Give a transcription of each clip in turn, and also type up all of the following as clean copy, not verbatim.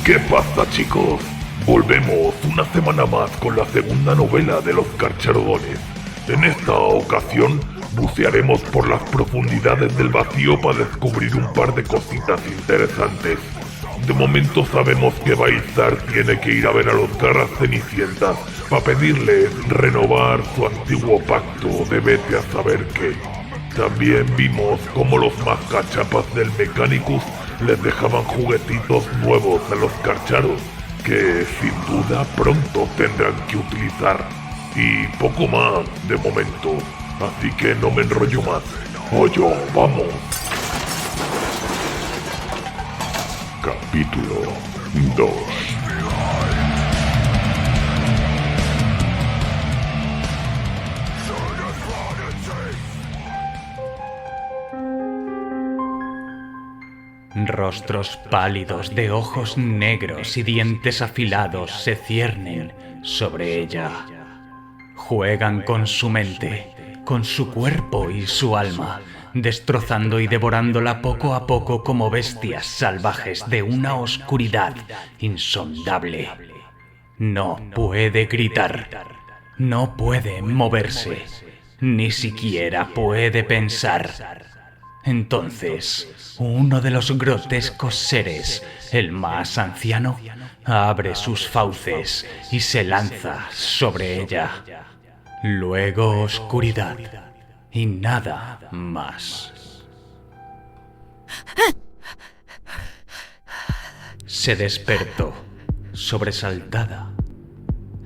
¿Qué pasa, chicos? Volvemos una semana más con la segunda novela de los Carcharodones. En esta ocasión bucearemos por las profundidades del vacío para descubrir un par de cositas interesantes. De momento sabemos que Baizar tiene que ir a ver a los Garras Cenicientas para pedirles renovar su antiguo pacto de vete a saber qué. También vimos cómo los mascachapas del Mechanicus les dejaban juguetitos nuevos a los Carcharos, que sin duda pronto tendrán que utilizar. Y poco más de momento, así que no me enrollo más. ¡Oyo, vamos! Capítulo 2. Rostros pálidos de ojos negros y dientes afilados se ciernen sobre ella. Juegan con su mente, con su cuerpo y su alma, destrozando y devorándola poco a poco como bestias salvajes de una oscuridad insondable. No puede gritar, no puede moverse, ni siquiera puede pensar. Entonces, uno de los grotescos seres, el más anciano, abre sus fauces y se lanza sobre ella. Luego oscuridad y nada más. Se despertó, sobresaltada.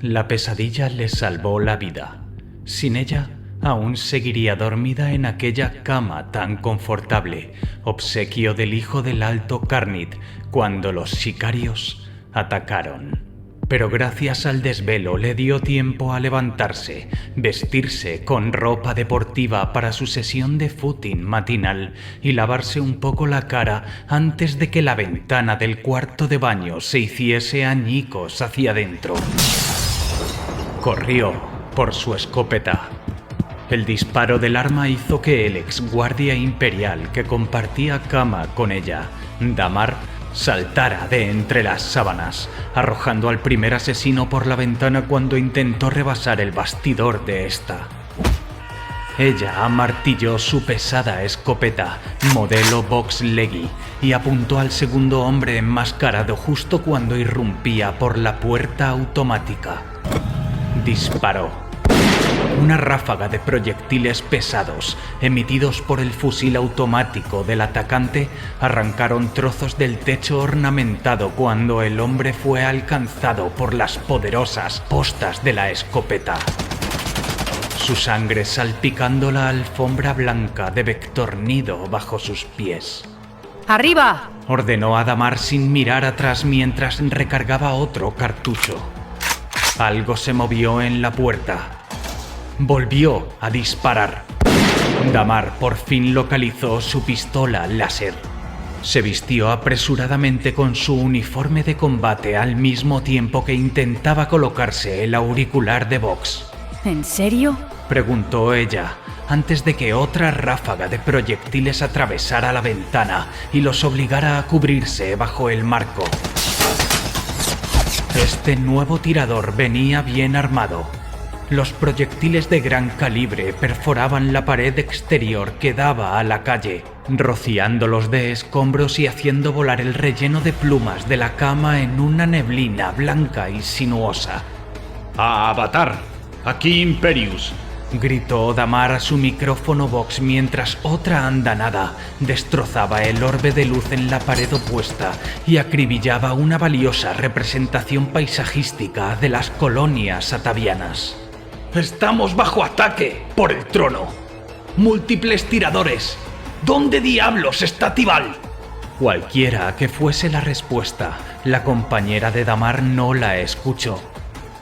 La pesadilla le salvó la vida. Sin ella, aún seguiría dormida en aquella cama tan confortable, obsequio del hijo del Alto Carnid, cuando los sicarios atacaron. Pero gracias al desvelo le dio tiempo a levantarse, vestirse con ropa deportiva para su sesión de footing matinal y lavarse un poco la cara antes de que la ventana del cuarto de baño se hiciese añicos hacia adentro. Corrió por su escopeta. El disparo del arma hizo que el ex guardia imperial que compartía cama con ella, Damar, saltara de entre las sábanas, arrojando al primer asesino por la ventana cuando intentó rebasar el bastidor de esta. Ella amartilló su pesada escopeta, modelo Vox Leggy, y apuntó al segundo hombre enmascarado justo cuando irrumpía por la puerta automática. Disparó. Una ráfaga de proyectiles pesados, emitidos por el fusil automático del atacante, arrancaron trozos del techo ornamentado cuando el hombre fue alcanzado por las poderosas postas de la escopeta. Su sangre salpicando la alfombra blanca de Vectornido bajo sus pies. ¡Arriba!, ordenó a Damar sin mirar atrás mientras recargaba otro cartucho. Algo se movió en la puerta. Volvió a disparar. Damar por fin localizó su pistola láser. Se vistió apresuradamente con su uniforme de combate al mismo tiempo que intentaba colocarse el auricular de Vox. ¿En serio?, preguntó ella, antes de que otra ráfaga de proyectiles atravesara la ventana y los obligara a cubrirse bajo el marco. Este nuevo tirador venía bien armado. Los proyectiles de gran calibre perforaban la pared exterior que daba a la calle, rociándolos de escombros y haciendo volar el relleno de plumas de la cama en una neblina blanca y sinuosa. ¡A Avatar! ¡Aquí Imperius! Gritó Damar a su micrófono Vox mientras otra andanada destrozaba el orbe de luz en la pared opuesta y acribillaba una valiosa representación paisajística de las colonias atavianas. ¡Estamos bajo ataque por el trono! ¡Múltiples tiradores! ¿Dónde diablos está Tibal? Cualquiera que fuese la respuesta, la compañera de Damar no la escuchó.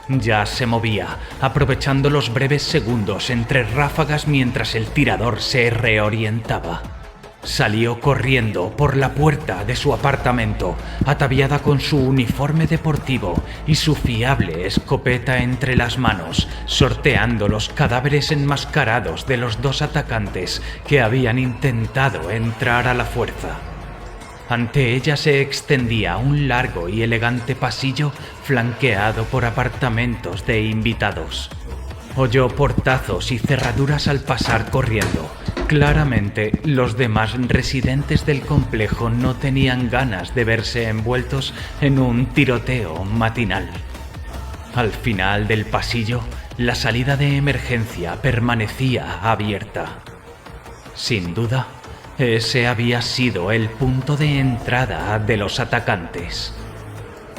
Ya se movía, aprovechando los breves segundos entre ráfagas mientras el tirador se reorientaba. Salió corriendo por la puerta de su apartamento, ataviada con su uniforme deportivo y su fiable escopeta entre las manos, sorteando los cadáveres enmascarados de los dos atacantes que habían intentado entrar a la fuerza. Ante ella se extendía un largo y elegante pasillo flanqueado por apartamentos de invitados. Oyó portazos y cerraduras al pasar corriendo. Claramente, los demás residentes del complejo no tenían ganas de verse envueltos en un tiroteo matinal. Al final del pasillo, la salida de emergencia permanecía abierta. Sin duda, ese había sido el punto de entrada de los atacantes.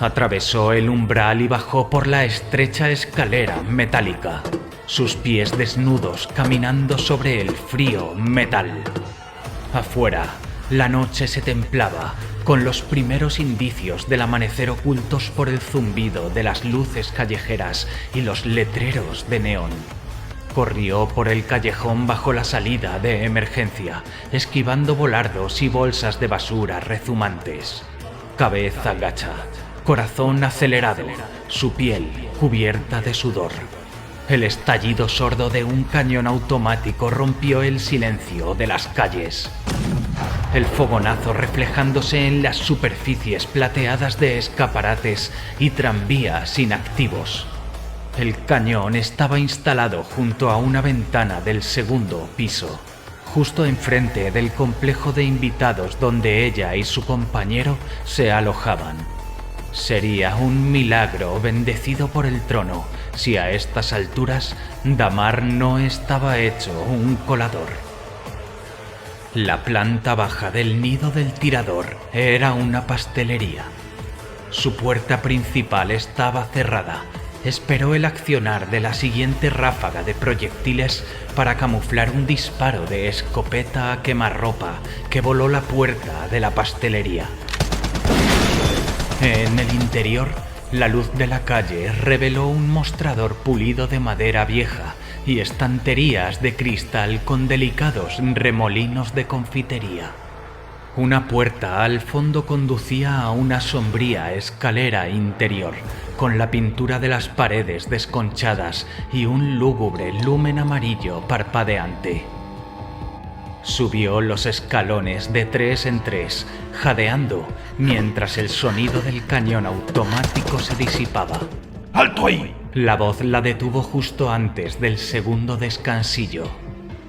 Atravesó el umbral y bajó por la estrecha escalera metálica, sus pies desnudos caminando sobre el frío metal. Afuera, la noche se templaba, con los primeros indicios del amanecer ocultos por el zumbido de las luces callejeras y los letreros de neón. Corrió por el callejón bajo la salida de emergencia, esquivando volardos y bolsas de basura rezumantes. Cabeza gacha, corazón acelerado, su piel cubierta de sudor. El estallido sordo de un cañón automático rompió el silencio de las calles. El fogonazo reflejándose en las superficies plateadas de escaparates y tranvías inactivos. El cañón estaba instalado junto a una ventana del segundo piso, justo enfrente del complejo de invitados donde ella y su compañero se alojaban. Sería un milagro bendecido por el trono si a estas alturas Damar no estaba hecho un colador. La planta baja del nido del tirador era una pastelería. Su puerta principal estaba cerrada. Esperó el accionar de la siguiente ráfaga de proyectiles para camuflar un disparo de escopeta a quemarropa que voló la puerta de la pastelería. En el interior, la luz de la calle reveló un mostrador pulido de madera vieja y estanterías de cristal con delicados remolinos de confitería. Una puerta al fondo conducía a una sombría escalera interior, con la pintura de las paredes desconchadas y un lúgubre lumen amarillo parpadeante. Subió los escalones de 3 en 3, jadeando, mientras el sonido del cañón automático se disipaba. ¡Alto ahí! La voz la detuvo justo antes del segundo descansillo.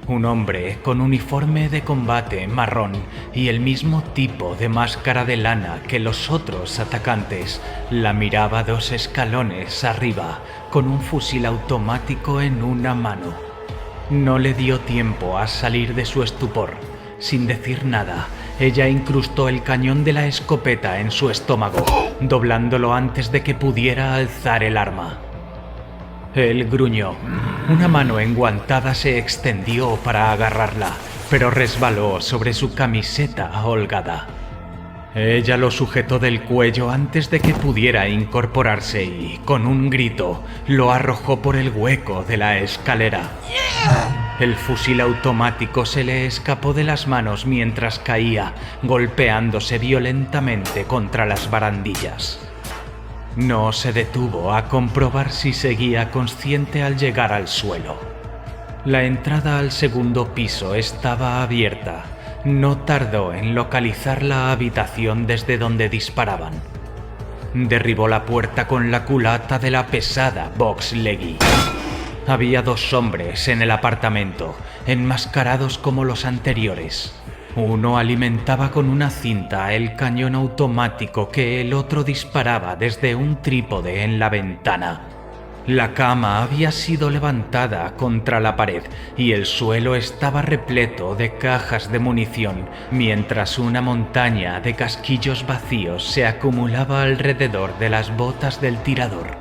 Un hombre con uniforme de combate marrón y el mismo tipo de máscara de lana que los otros atacantes la miraba 2 escalones arriba, con un fusil automático en una mano. No le dio tiempo a salir de su estupor. Sin decir nada, ella incrustó el cañón de la escopeta en su estómago, doblándolo antes de que pudiera alzar el arma. Él gruñó. Una mano enguantada se extendió para agarrarla, pero resbaló sobre su camiseta holgada. Ella lo sujetó del cuello antes de que pudiera incorporarse y, con un grito, lo arrojó por el hueco de la escalera. El fusil automático se le escapó de las manos mientras caía, golpeándose violentamente contra las barandillas. No se detuvo a comprobar si seguía consciente al llegar al suelo. La entrada al segundo piso estaba abierta. No tardó en localizar la habitación desde donde disparaban. Derribó la puerta con la culata de la pesada Vox Leggy. Había 2 hombres en el apartamento, enmascarados como los anteriores. Uno alimentaba con una cinta el cañón automático que el otro disparaba desde un trípode en la ventana. La cama había sido levantada contra la pared y el suelo estaba repleto de cajas de munición, mientras una montaña de casquillos vacíos se acumulaba alrededor de las botas del tirador.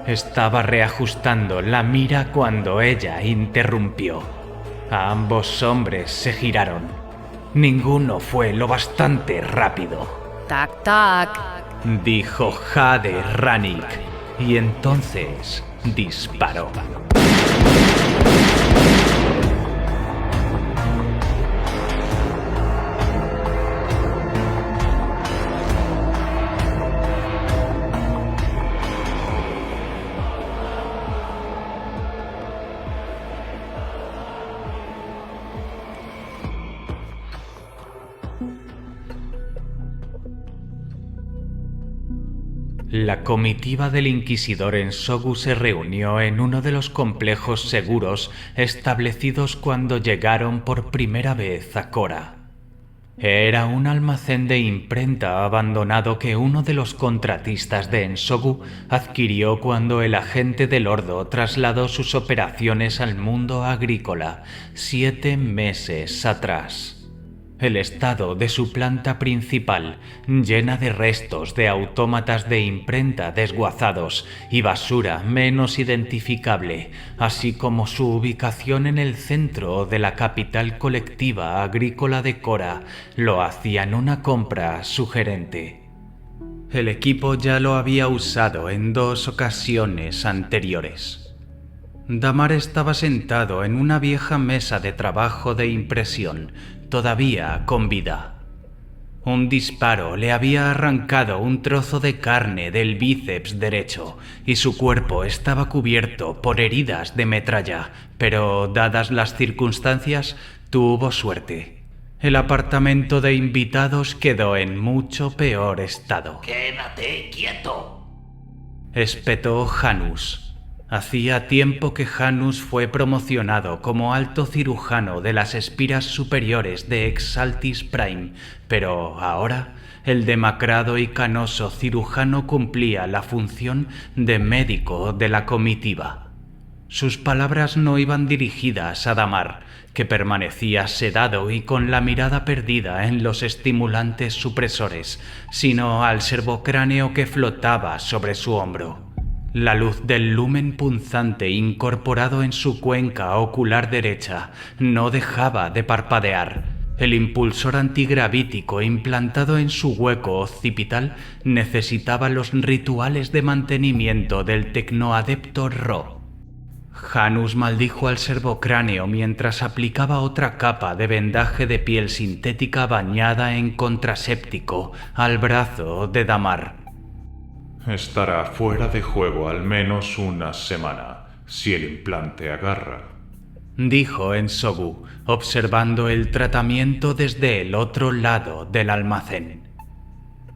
Estaba reajustando la mira cuando ella interrumpió. Ambos hombres se giraron. Ninguno fue lo bastante rápido. Tac, tac. Dijo Jade Ranik, y entonces disparó. La comitiva del Inquisidor en Sogu se reunió en uno de los complejos seguros establecidos cuando llegaron por primera vez a Cora. Era un almacén de imprenta abandonado que uno de los contratistas de Ensogu adquirió cuando el agente del Ordo trasladó sus operaciones al mundo agrícola 7 meses atrás. El estado de su planta principal, llena de restos de autómatas de imprenta desguazados y basura menos identificable, así como su ubicación en el centro de la capital colectiva agrícola de Cora, lo hacían una compra sugerente. El equipo ya lo había usado en 2 ocasiones anteriores. Damar estaba sentado en una vieja mesa de trabajo de impresión, todavía con vida. Un disparo le había arrancado un trozo de carne del bíceps derecho y su cuerpo estaba cubierto por heridas de metralla, pero dadas las circunstancias, tuvo suerte. El apartamento de invitados quedó en mucho peor estado. ¡Quédate quieto! Espetó Janus. Hacía tiempo que Janus fue promocionado como alto cirujano de las espiras superiores de Exaltis Prime, pero ahora el demacrado y canoso cirujano cumplía la función de médico de la comitiva. Sus palabras no iban dirigidas a Damar, que permanecía sedado y con la mirada perdida en los estimulantes supresores, sino al servocráneo que flotaba sobre su hombro. La luz del lumen punzante incorporado en su cuenca ocular derecha no dejaba de parpadear. El impulsor antigravítico implantado en su hueco occipital necesitaba los rituales de mantenimiento del tecnoadepto Ro. Janus maldijo al servocráneo mientras aplicaba otra capa de vendaje de piel sintética bañada en contraséptico al brazo de Damar. Estará fuera de juego al menos una semana, si el implante agarra, dijo Ensogu, observando el tratamiento desde el otro lado del almacén.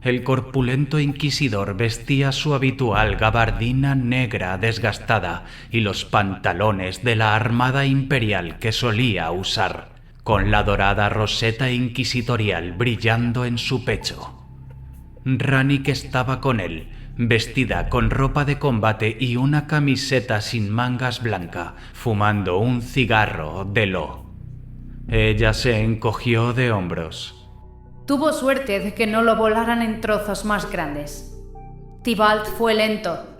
El corpulento inquisidor vestía su habitual gabardina negra desgastada y los pantalones de la armada imperial que solía usar, con la dorada roseta inquisitorial brillando en su pecho. Rannick estaba con él, vestida con ropa de combate y una camiseta sin mangas blanca, fumando un cigarro de Lo. Ella se encogió de hombros. Tuvo suerte de que no lo volaran en trozos más grandes. Tibalt fue lento.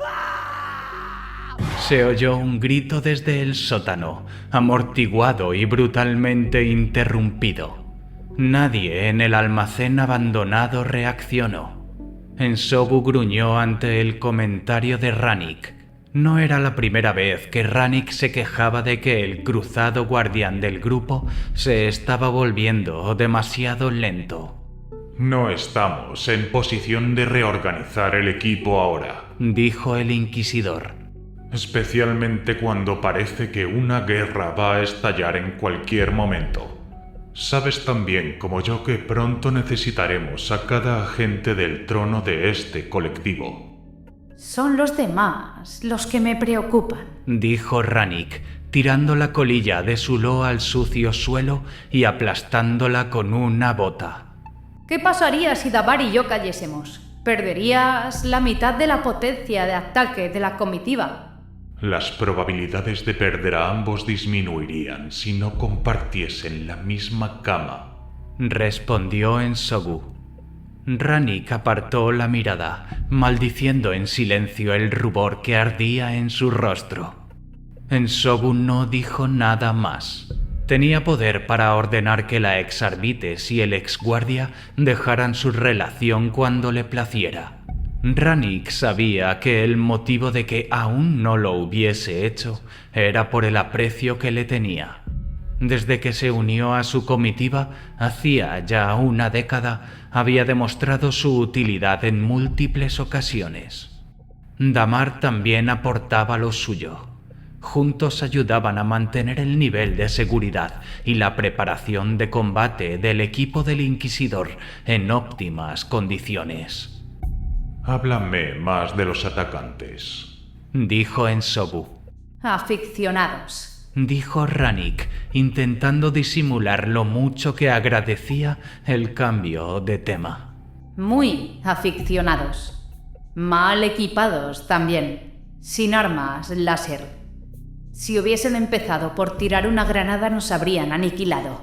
Se oyó un grito desde el sótano, amortiguado y brutalmente interrumpido. Nadie en el almacén abandonado reaccionó. Ensogu gruñó ante el comentario de Rannick. No era la primera vez que Rannick se quejaba de que el cruzado guardián del grupo se estaba volviendo demasiado lento. No estamos en posición de reorganizar el equipo ahora, dijo el inquisidor. Especialmente cuando parece que una guerra va a estallar en cualquier momento. Sabes tan bien como yo que pronto necesitaremos a cada agente del trono de este colectivo. Son los demás los que me preocupan, dijo Rannick, tirando la colilla de su Lo al sucio suelo y aplastándola con una bota. ¿Qué pasaría si Damar y yo cayésemos? Perderías la mitad de la potencia de ataque de la comitiva. Las probabilidades de perder a ambos disminuirían si no compartiesen la misma cama, respondió Ensogu. Rannick apartó la mirada, maldiciendo en silencio el rubor que ardía en su rostro. Ensogu no dijo nada más. Tenía poder para ordenar que la ex-arbites y el ex-guardia dejaran su relación cuando le placiera. Rannick sabía que el motivo de que aún no lo hubiese hecho era por el aprecio que le tenía. Desde que se unió a su comitiva, hacía ya una década, había demostrado su utilidad en múltiples ocasiones. Damar también aportaba lo suyo. Juntos ayudaban a mantener el nivel de seguridad y la preparación de combate del equipo del Inquisidor en óptimas condiciones. Háblame más de los atacantes, dijo Ensobu. Aficionados. Dijo Rannick, intentando disimular lo mucho que agradecía el cambio de tema. Muy aficionados. Mal equipados también. Sin armas láser. Si hubiesen empezado por tirar una granada nos habrían aniquilado.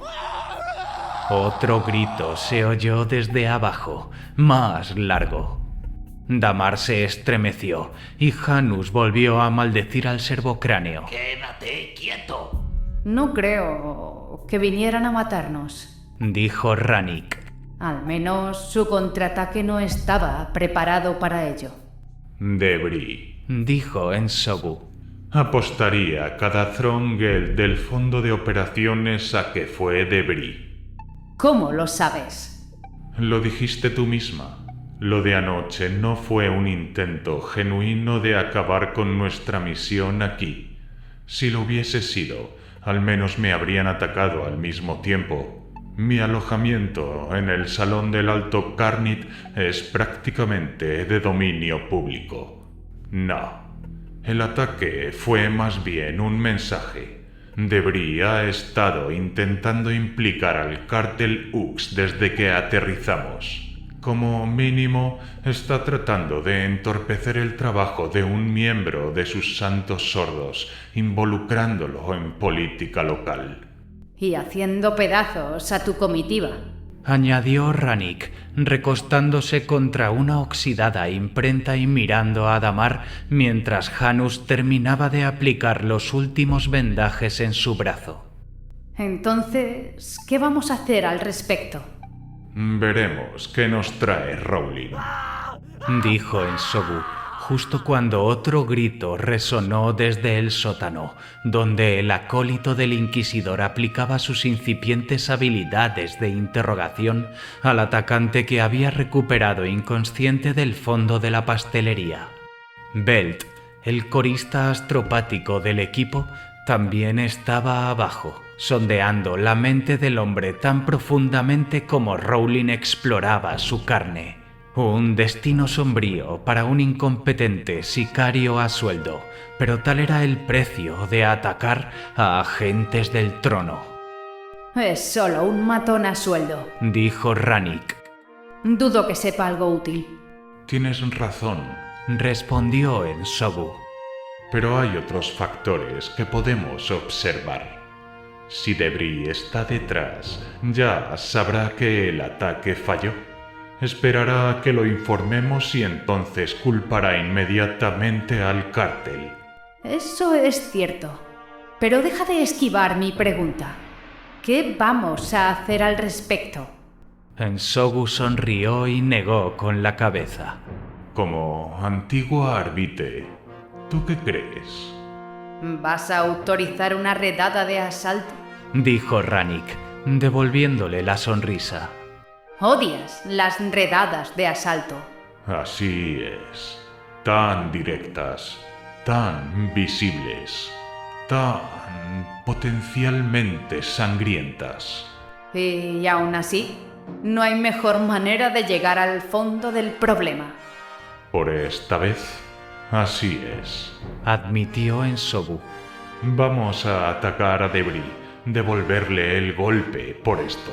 Otro grito se oyó desde abajo, más largo. Damar se estremeció y Janus volvió a maldecir al servocráneo. ¡Quédate quieto! No creo que vinieran a matarnos. Dijo Rannick. Al menos su contraataque no estaba preparado para ello. Debris. Dijo Ensobu. Apostaría cada Throngel del fondo de operaciones a que fue Debris. ¿Cómo lo sabes? Lo dijiste tú misma. Lo de anoche no fue un intento genuino de acabar con nuestra misión aquí. Si lo hubiese sido, al menos me habrían atacado al mismo tiempo. Mi alojamiento en el Salón del Alto Carnit es prácticamente de dominio público. No. El ataque fue más bien un mensaje. Debris ha estado intentando implicar al cártel UX desde que aterrizamos. Como mínimo, está tratando de entorpecer el trabajo de un miembro de sus santos sordos, involucrándolo en política local. Y haciendo pedazos a tu comitiva. Añadió Rannick, recostándose contra una oxidada imprenta y mirando a Damar mientras Janus terminaba de aplicar los últimos vendajes en su brazo. Entonces, ¿qué vamos a hacer al respecto? Veremos qué nos trae Rowling. Dijo Ensobu, justo cuando otro grito resonó desde el sótano, donde el acólito del Inquisidor aplicaba sus incipientes habilidades de interrogación al atacante que había recuperado inconsciente del fondo de la pastelería. Belt, el corista astropático del equipo, también estaba abajo, sondeando la mente del hombre tan profundamente como Rowling exploraba su carne. Un destino sombrío para un incompetente sicario a sueldo, pero tal era el precio de atacar a agentes del trono. Es solo un matón a sueldo. Dijo Rannick. Dudo que sepa algo útil. Tienes razón, Respondió Ensobu. pero hay otros factores que podemos observar. Si Debris está detrás, ya sabrá que el ataque falló. Esperará a que lo informemos y entonces culpará inmediatamente al cártel. Eso es cierto. Pero deja de esquivar mi pregunta. ¿Qué vamos a hacer al respecto? Ensobu sonrió y negó con la cabeza. Como antigua arbite, ¿tú qué crees? ¿Vas a autorizar una redada de asalto? Dijo Rannick, devolviéndole la sonrisa. Odias las redadas de asalto. Así es. Tan directas, tan visibles, tan potencialmente sangrientas. Y aún así, no hay mejor manera de llegar al fondo del problema. Por esta vez, así es. Admitió Ensobu. Vamos a atacar a Debris, devolverle el golpe por esto.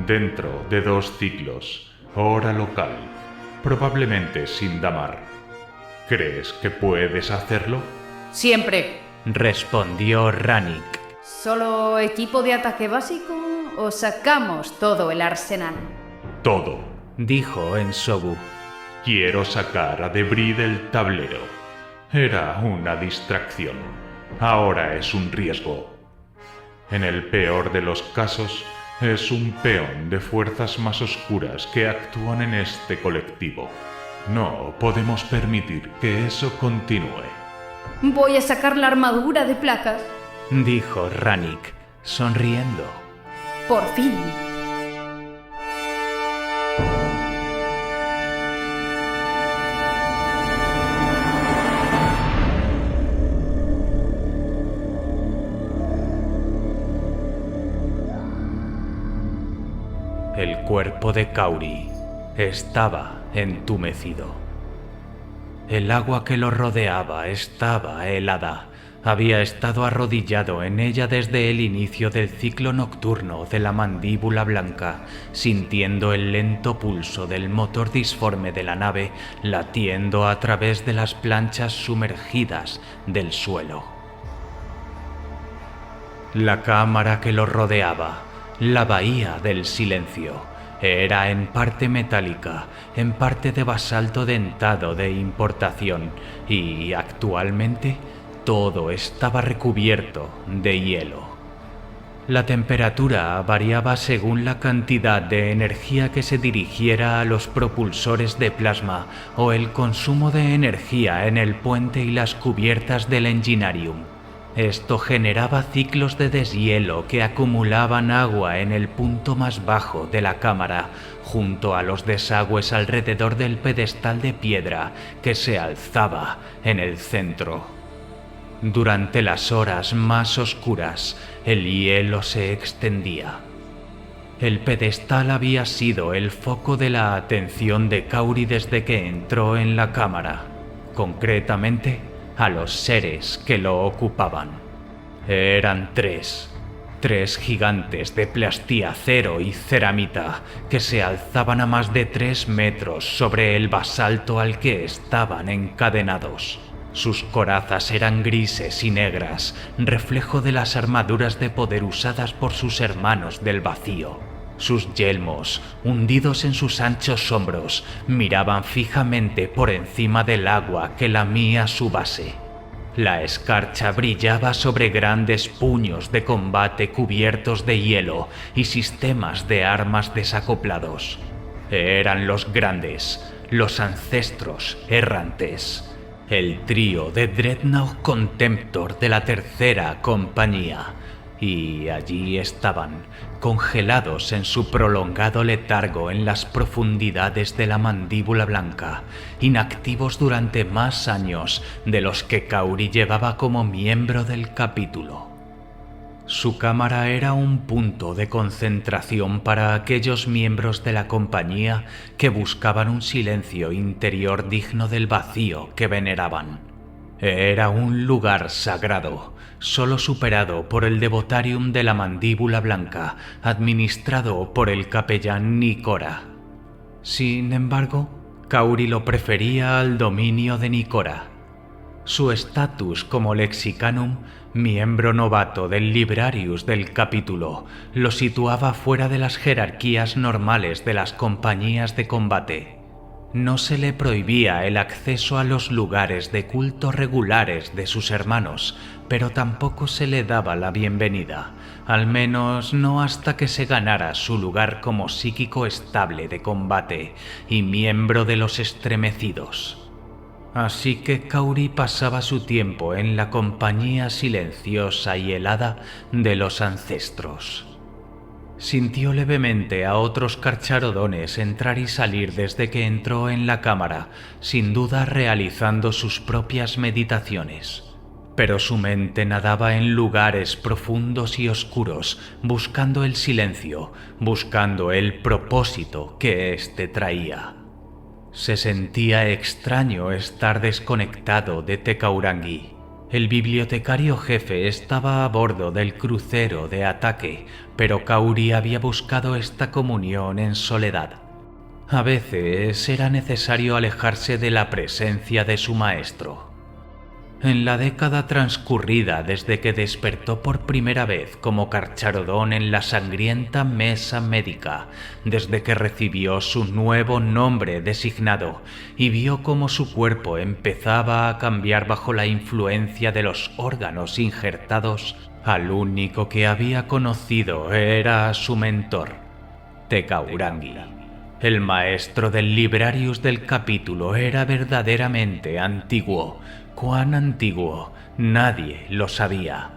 Dentro de 2 ciclos, hora local, probablemente sin Damar. ¿Crees que puedes hacerlo? Siempre. Respondió Rannick. ¿Solo equipo de ataque básico o sacamos todo el arsenal? Todo. Dijo Ensobu. Quiero sacar a Debris del tablero. Era una distracción. Ahora es un riesgo. En el peor de los casos, es un peón de fuerzas más oscuras que actúan en este colectivo. No podemos permitir que eso continúe. Voy a sacar la armadura de placas. Dijo Rannick, sonriendo. Por fin. El cuerpo de Kauri estaba entumecido. El agua que lo rodeaba estaba helada. Había estado arrodillado en ella desde el inicio del ciclo nocturno de la mandíbula blanca, sintiendo el lento pulso del motor disforme de la nave latiendo a través de las planchas sumergidas del suelo. La cámara que lo rodeaba, la bahía del silencio, era en parte metálica, en parte de basalto dentado de importación y, actualmente, todo estaba recubierto de hielo. La temperatura variaba según la cantidad de energía que se dirigiera a los propulsores de plasma o el consumo de energía en el puente y las cubiertas del Enginarium. Esto generaba ciclos de deshielo que acumulaban agua en el punto más bajo de la cámara, junto a los desagües alrededor del pedestal de piedra que se alzaba en el centro. Durante las horas más oscuras, el hielo se extendía. El pedestal había sido el foco de la atención de Kauri desde que entró en la cámara, concretamente a los seres que lo ocupaban. Eran tres gigantes de plastiacero y ceramita que se alzaban a más de 3 metros sobre el basalto al que estaban encadenados. Sus corazas eran grises y negras, reflejo de las armaduras de poder usadas por sus hermanos del vacío. Sus yelmos, hundidos en sus anchos hombros, miraban fijamente por encima del agua que lamía su base. La escarcha brillaba sobre grandes puños de combate cubiertos de hielo y sistemas de armas desacoplados. Eran los grandes, los ancestros errantes. El trío de Dreadnought Contemptor de la tercera compañía, y allí estaban, congelados en su prolongado letargo en las profundidades de la mandíbula blanca, inactivos durante más años de los que Kauri llevaba como miembro del capítulo. Su cámara era un punto de concentración para aquellos miembros de la compañía que buscaban un silencio interior digno del vacío que veneraban. Era un lugar sagrado, solo superado por el Devotarium de la Mandíbula Blanca, administrado por el capellán Nicora. Sin embargo, Kauri lo prefería al dominio de Nicora. Su estatus como Lexicanum, miembro novato del Librarius del capítulo, lo situaba fuera de las jerarquías normales de las compañías de combate. No se le prohibía el acceso a los lugares de culto regulares de sus hermanos, pero tampoco se le daba la bienvenida, al menos no hasta que se ganara su lugar como psíquico estable de combate y miembro de los estremecidos. Así que Kauri pasaba su tiempo en la compañía silenciosa y helada de los ancestros. Sintió levemente a otros carcharodones entrar y salir desde que entró en la cámara, sin duda realizando sus propias meditaciones. Pero su mente nadaba en lugares profundos y oscuros, buscando el silencio, buscando el propósito que éste traía. Se sentía extraño estar desconectado de Tecaurangi. El bibliotecario jefe estaba a bordo del crucero de ataque, pero Kauri había buscado esta comunión en soledad. A veces era necesario alejarse de la presencia de su maestro. En la década transcurrida desde que despertó por primera vez como carcharodón en la sangrienta mesa médica, desde que recibió su nuevo nombre designado y vio cómo su cuerpo empezaba a cambiar bajo la influencia de los órganos injertados, al único que había conocido era a su mentor, Tecaurangi. El maestro del Librarius del capítulo era verdaderamente antiguo. Cuán antiguo, nadie lo sabía,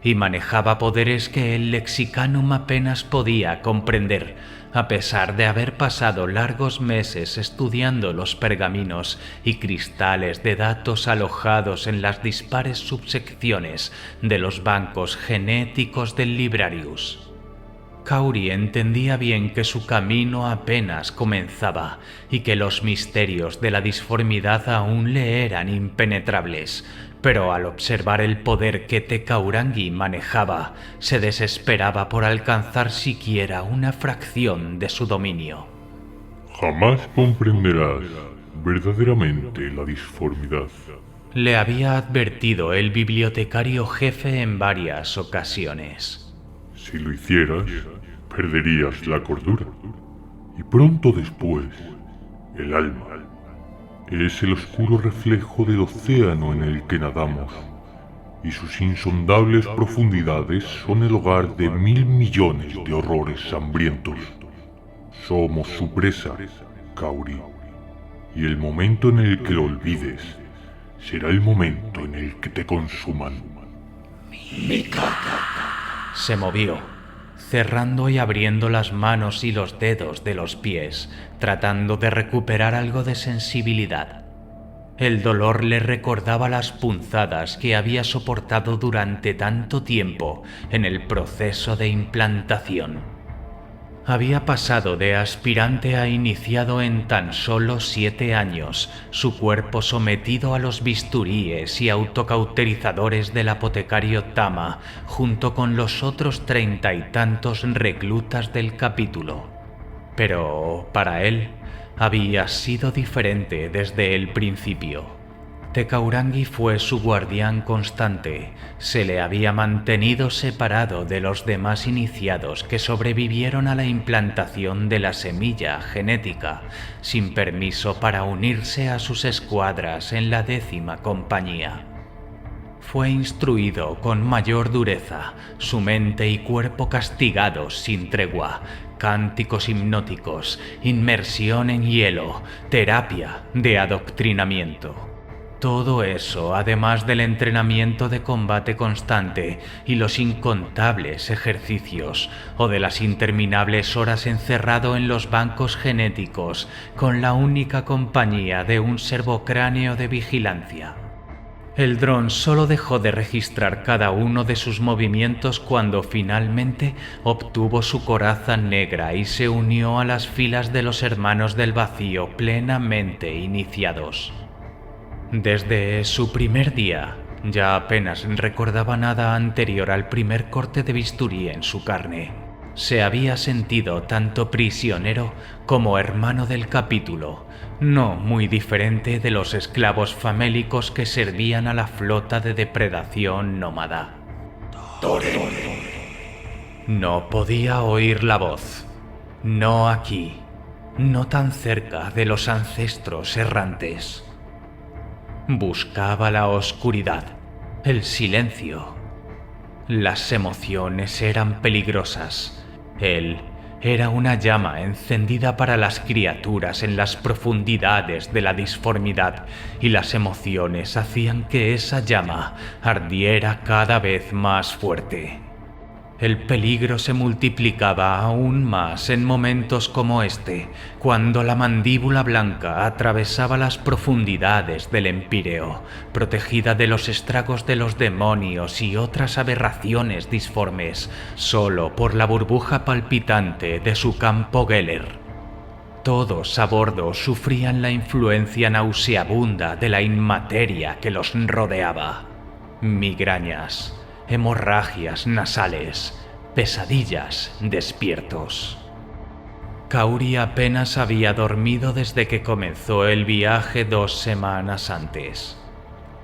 y manejaba poderes que el Lexicanum apenas podía comprender, a pesar de haber pasado largos meses estudiando los pergaminos y cristales de datos alojados en las dispares subsecciones de los bancos genéticos del Librarius. Kaori entendía bien que su camino apenas comenzaba y que los misterios de la disformidad aún le eran impenetrables, pero al observar el poder que Tecaurangi manejaba, se desesperaba por alcanzar siquiera una fracción de su dominio. Jamás comprenderás verdaderamente la disformidad. Le había advertido el bibliotecario jefe en varias ocasiones. Si lo hicieras, perderías la cordura. Y pronto después, el alma. Es el oscuro reflejo del océano en el que nadamos, y sus insondables profundidades son el hogar de 1.000 millones de horrores hambrientos. Somos su presa, Kaori, y el momento en el que lo olvides será el momento en el que te consuman. Se movió, cerrando y abriendo las manos y los dedos de los pies, tratando de recuperar algo de sensibilidad. El dolor le recordaba las punzadas que había soportado durante tanto tiempo en el proceso de implantación. Había pasado de aspirante a iniciado en tan solo 7 años, su cuerpo sometido a los bisturíes y autocauterizadores del apotecario Tama, junto con los otros 30 y tantos reclutas del capítulo. Pero para él había sido diferente desde el principio. Tecaurangi fue su guardián constante, se le había mantenido separado de los demás iniciados que sobrevivieron a la implantación de la semilla genética, sin permiso para unirse a sus escuadras en la 10ª compañía. Fue instruido con mayor dureza, su mente y cuerpo castigados sin tregua, cánticos hipnóticos, inmersión en hielo, terapia de adoctrinamiento. Todo eso, además del entrenamiento de combate constante y los incontables ejercicios, o de las interminables horas encerrado en los bancos genéticos con la única compañía de un servocráneo de vigilancia. El dron solo dejó de registrar cada uno de sus movimientos cuando finalmente obtuvo su coraza negra y se unió a las filas de los hermanos del vacío plenamente iniciados. Desde su primer día, ya apenas recordaba nada anterior al primer corte de bisturí en su carne. Se había sentido tanto prisionero como hermano del capítulo, no muy diferente de los esclavos famélicos que servían a la flota de depredación nómada. No podía oír la voz. No aquí, no tan cerca de los ancestros errantes. Buscaba la oscuridad, el silencio. Las emociones eran peligrosas. Él era una llama encendida para las criaturas en las profundidades de la disformidad, y las emociones hacían que esa llama ardiera cada vez más fuerte. El peligro se multiplicaba aún más en momentos como este, cuando la mandíbula blanca atravesaba las profundidades del empíreo, protegida de los estragos de los demonios y otras aberraciones disformes, solo por la burbuja palpitante de su campo Geller. Todos a bordo sufrían la influencia nauseabunda de la inmateria que los rodeaba. Migrañas, hemorragias nasales, pesadillas despiertos. Kaori apenas había dormido desde que comenzó el viaje 2 semanas antes.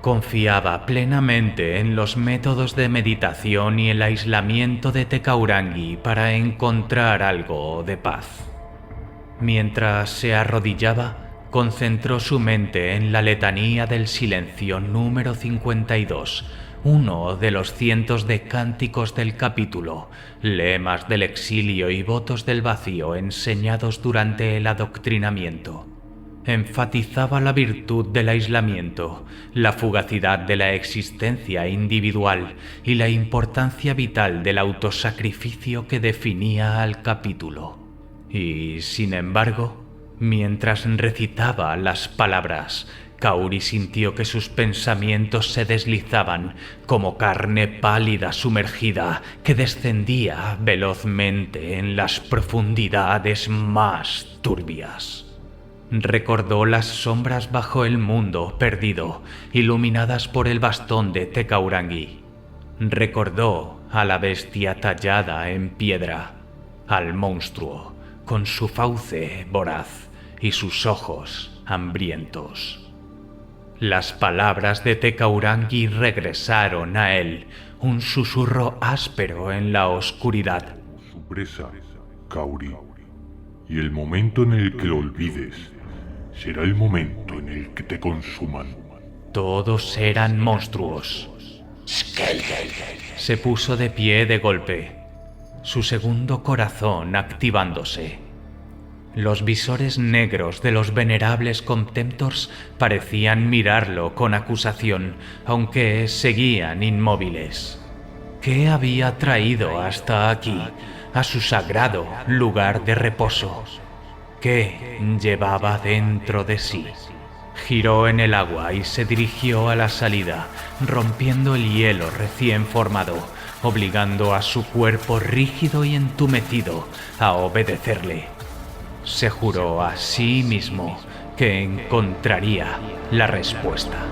Confiaba plenamente en los métodos de meditación y el aislamiento de Tecaurangi para encontrar algo de paz. Mientras se arrodillaba, concentró su mente en la letanía del silencio número 52, uno de los cientos de cánticos del capítulo, lemas del exilio y votos del vacío enseñados durante el adoctrinamiento. Enfatizaba la virtud del aislamiento, la fugacidad de la existencia individual y la importancia vital del autosacrificio que definía al capítulo. Y, sin embargo, mientras recitaba las palabras, Kaori sintió que sus pensamientos se deslizaban como carne pálida sumergida que descendía velozmente en las profundidades más turbias. Recordó las sombras bajo el mundo perdido, iluminadas por el bastón de Tekaurangi. Recordó a la bestia tallada en piedra, al monstruo con su fauce voraz y sus ojos hambrientos. Las palabras de Tekaurangi regresaron a él, un susurro áspero en la oscuridad. Su presa, Kaori. Y el momento en el que lo olvides será el momento en el que te consuman. Todos eran monstruos. Se puso de pie de golpe, su segundo corazón activándose. Los visores negros de los venerables Contemptors parecían mirarlo con acusación, aunque seguían inmóviles. ¿Qué había traído hasta aquí, a su sagrado lugar de reposo? ¿Qué llevaba dentro de sí? Giró en el agua y se dirigió a la salida, rompiendo el hielo recién formado, obligando a su cuerpo rígido y entumecido a obedecerle. Se juró a sí mismo que encontraría la respuesta.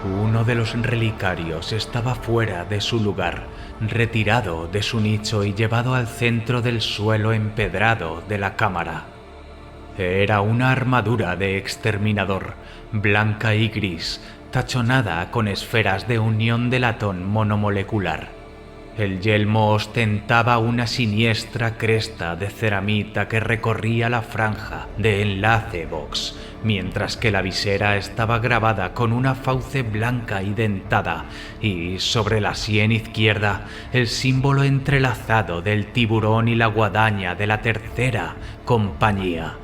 Uno de los relicarios estaba fuera de su lugar, retirado de su nicho y llevado al centro del suelo empedrado de la cámara. Era una armadura de exterminador, blanca y gris, tachonada con esferas de unión de latón monomolecular. El yelmo ostentaba una siniestra cresta de ceramita que recorría la franja de enlace Vox, mientras que la visera estaba grabada con una fauce blanca y dentada, y sobre la sien izquierda el símbolo entrelazado del tiburón y la guadaña de la tercera compañía.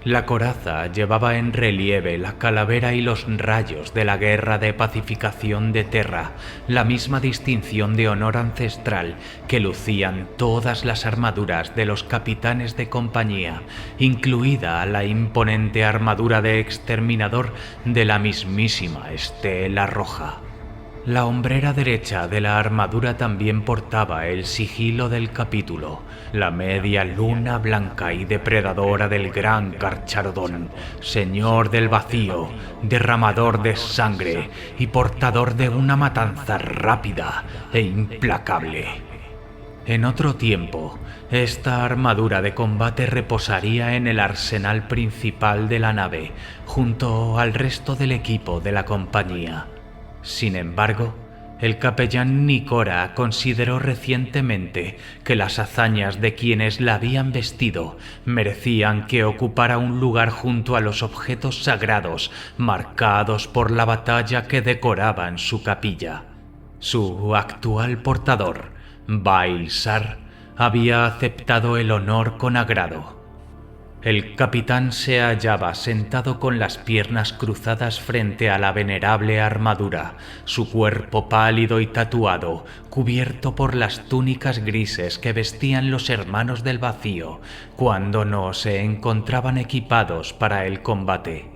La coraza llevaba en relieve la calavera y los rayos de la guerra de pacificación de Terra, la misma distinción de honor ancestral que lucían todas las armaduras de los capitanes de compañía, incluida la imponente armadura de exterminador de la mismísima Estela Roja. La hombrera derecha de la armadura también portaba el sigilo del capítulo, la media luna blanca y depredadora del gran Carcharodón, señor del vacío, derramador de sangre y portador de una matanza rápida e implacable. En otro tiempo, esta armadura de combate reposaría en el arsenal principal de la nave, junto al resto del equipo de la compañía. Sin embargo, el capellán Nicora consideró recientemente que las hazañas de quienes la habían vestido merecían que ocupara un lugar junto a los objetos sagrados marcados por la batalla que decoraban su capilla. Su actual portador, Bailsar, había aceptado el honor con agrado. El capitán se hallaba sentado con las piernas cruzadas frente a la venerable armadura, su cuerpo pálido y tatuado, cubierto por las túnicas grises que vestían los hermanos del vacío cuando no se encontraban equipados para el combate.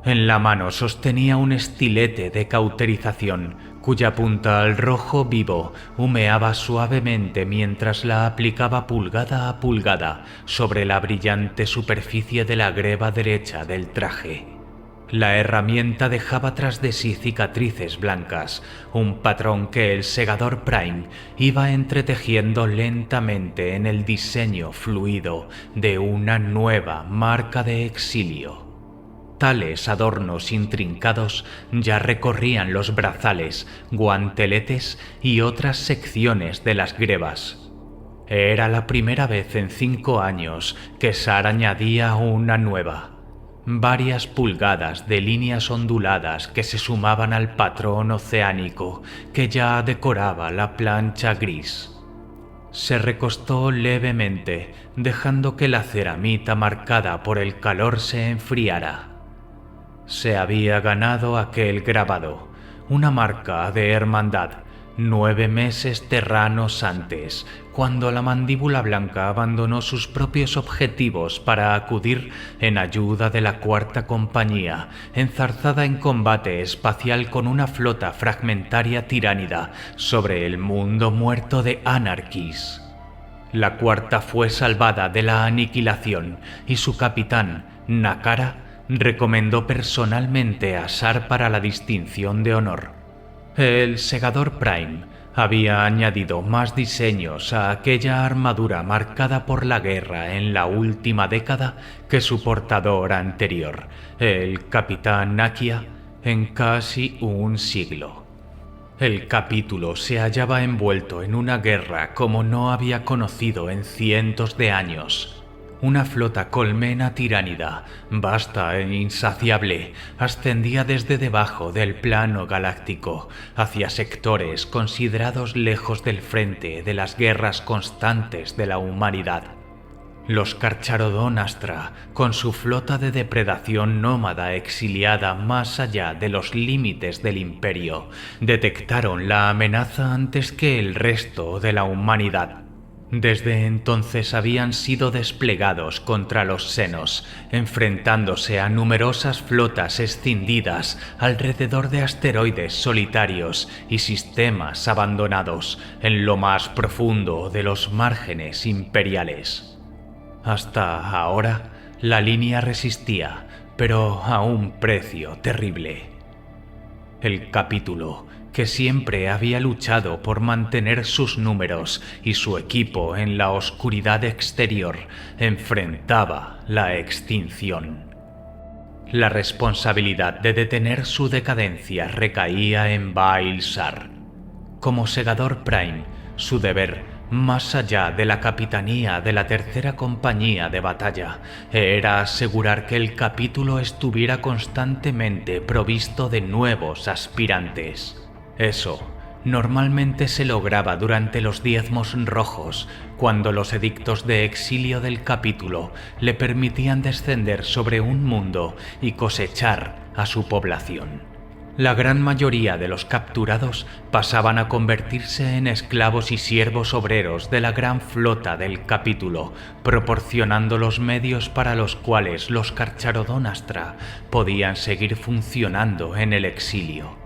En la mano sostenía un estilete de cauterización, cuya punta al rojo vivo humeaba suavemente mientras la aplicaba pulgada a pulgada sobre la brillante superficie de la greba derecha del traje. La herramienta dejaba tras de sí cicatrices blancas, un patrón que el segador Prime iba entretejiendo lentamente en el diseño fluido de una nueva marca de exilio. Tales adornos intrincados ya recorrían los brazales, guanteletes y otras secciones de las grebas. Era la primera vez en 5 años que Sar añadía una nueva. Varias pulgadas de líneas onduladas que se sumaban al patrón oceánico que ya decoraba la plancha gris. Se recostó levemente, dejando que la ceramita marcada por el calor se enfriara. Se había ganado aquel grabado, una marca de hermandad, 9 meses terranos antes, cuando la Mandíbula Blanca abandonó sus propios objetivos para acudir en ayuda de la Cuarta Compañía, enzarzada en combate espacial con una flota fragmentaria tiránida sobre el mundo muerto de Anarquis. La Cuarta fue salvada de la aniquilación y su capitán, Nakara, recomendó personalmente a Sar para la distinción de honor. El Segador Prime había añadido más diseños a aquella armadura marcada por la guerra en la última década que su portador anterior, el Capitán Nakia, en casi un siglo. El capítulo se hallaba envuelto en una guerra como no había conocido en cientos de años. Una flota colmena tiránida, vasta e insaciable, ascendía desde debajo del plano galáctico hacia sectores considerados lejos del frente de las guerras constantes de la humanidad. Los Carcharodon Astra, con su flota de depredación nómada exiliada más allá de los límites del Imperio, detectaron la amenaza antes que el resto de la humanidad. Desde entonces habían sido desplegados contra los Xenos, enfrentándose a numerosas flotas escindidas alrededor de asteroides solitarios y sistemas abandonados en lo más profundo de los márgenes imperiales. Hasta ahora, la línea resistía, pero a un precio terrible. El capítulo, que siempre había luchado por mantener sus números y su equipo en la oscuridad exterior, enfrentaba la extinción. La responsabilidad de detener su decadencia recaía en Bail Sar. Como Segador Prime, su deber, más allá de la capitanía de la Tercera Compañía de Batalla, era asegurar que el capítulo estuviera constantemente provisto de nuevos aspirantes. Eso normalmente se lograba durante los diezmos rojos, cuando los edictos de exilio del capítulo le permitían descender sobre un mundo y cosechar a su población. La gran mayoría de los capturados pasaban a convertirse en esclavos y siervos obreros de la gran flota del capítulo, proporcionando los medios para los cuales los Carcharodon Astra podían seguir funcionando en el exilio.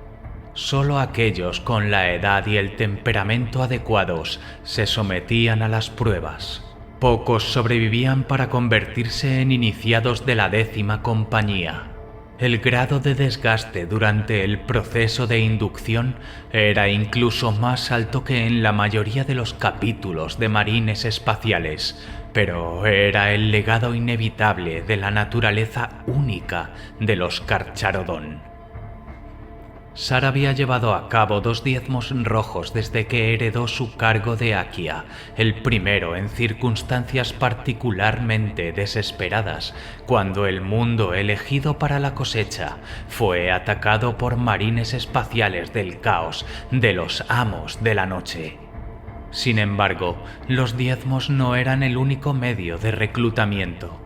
Solo aquellos con la edad y el temperamento adecuados se sometían a las pruebas. Pocos sobrevivían para convertirse en iniciados de la 10ª Compañía. El grado de desgaste durante el proceso de inducción era incluso más alto que en la mayoría de los capítulos de marines espaciales, pero era el legado inevitable de la naturaleza única de los Carcharodon. Sar había llevado a cabo 2 diezmos rojos desde que heredó su cargo de Akia, el primero en circunstancias particularmente desesperadas, cuando el mundo elegido para la cosecha fue atacado por marines espaciales del caos de los amos de la noche. Sin embargo, los diezmos no eran el único medio de reclutamiento.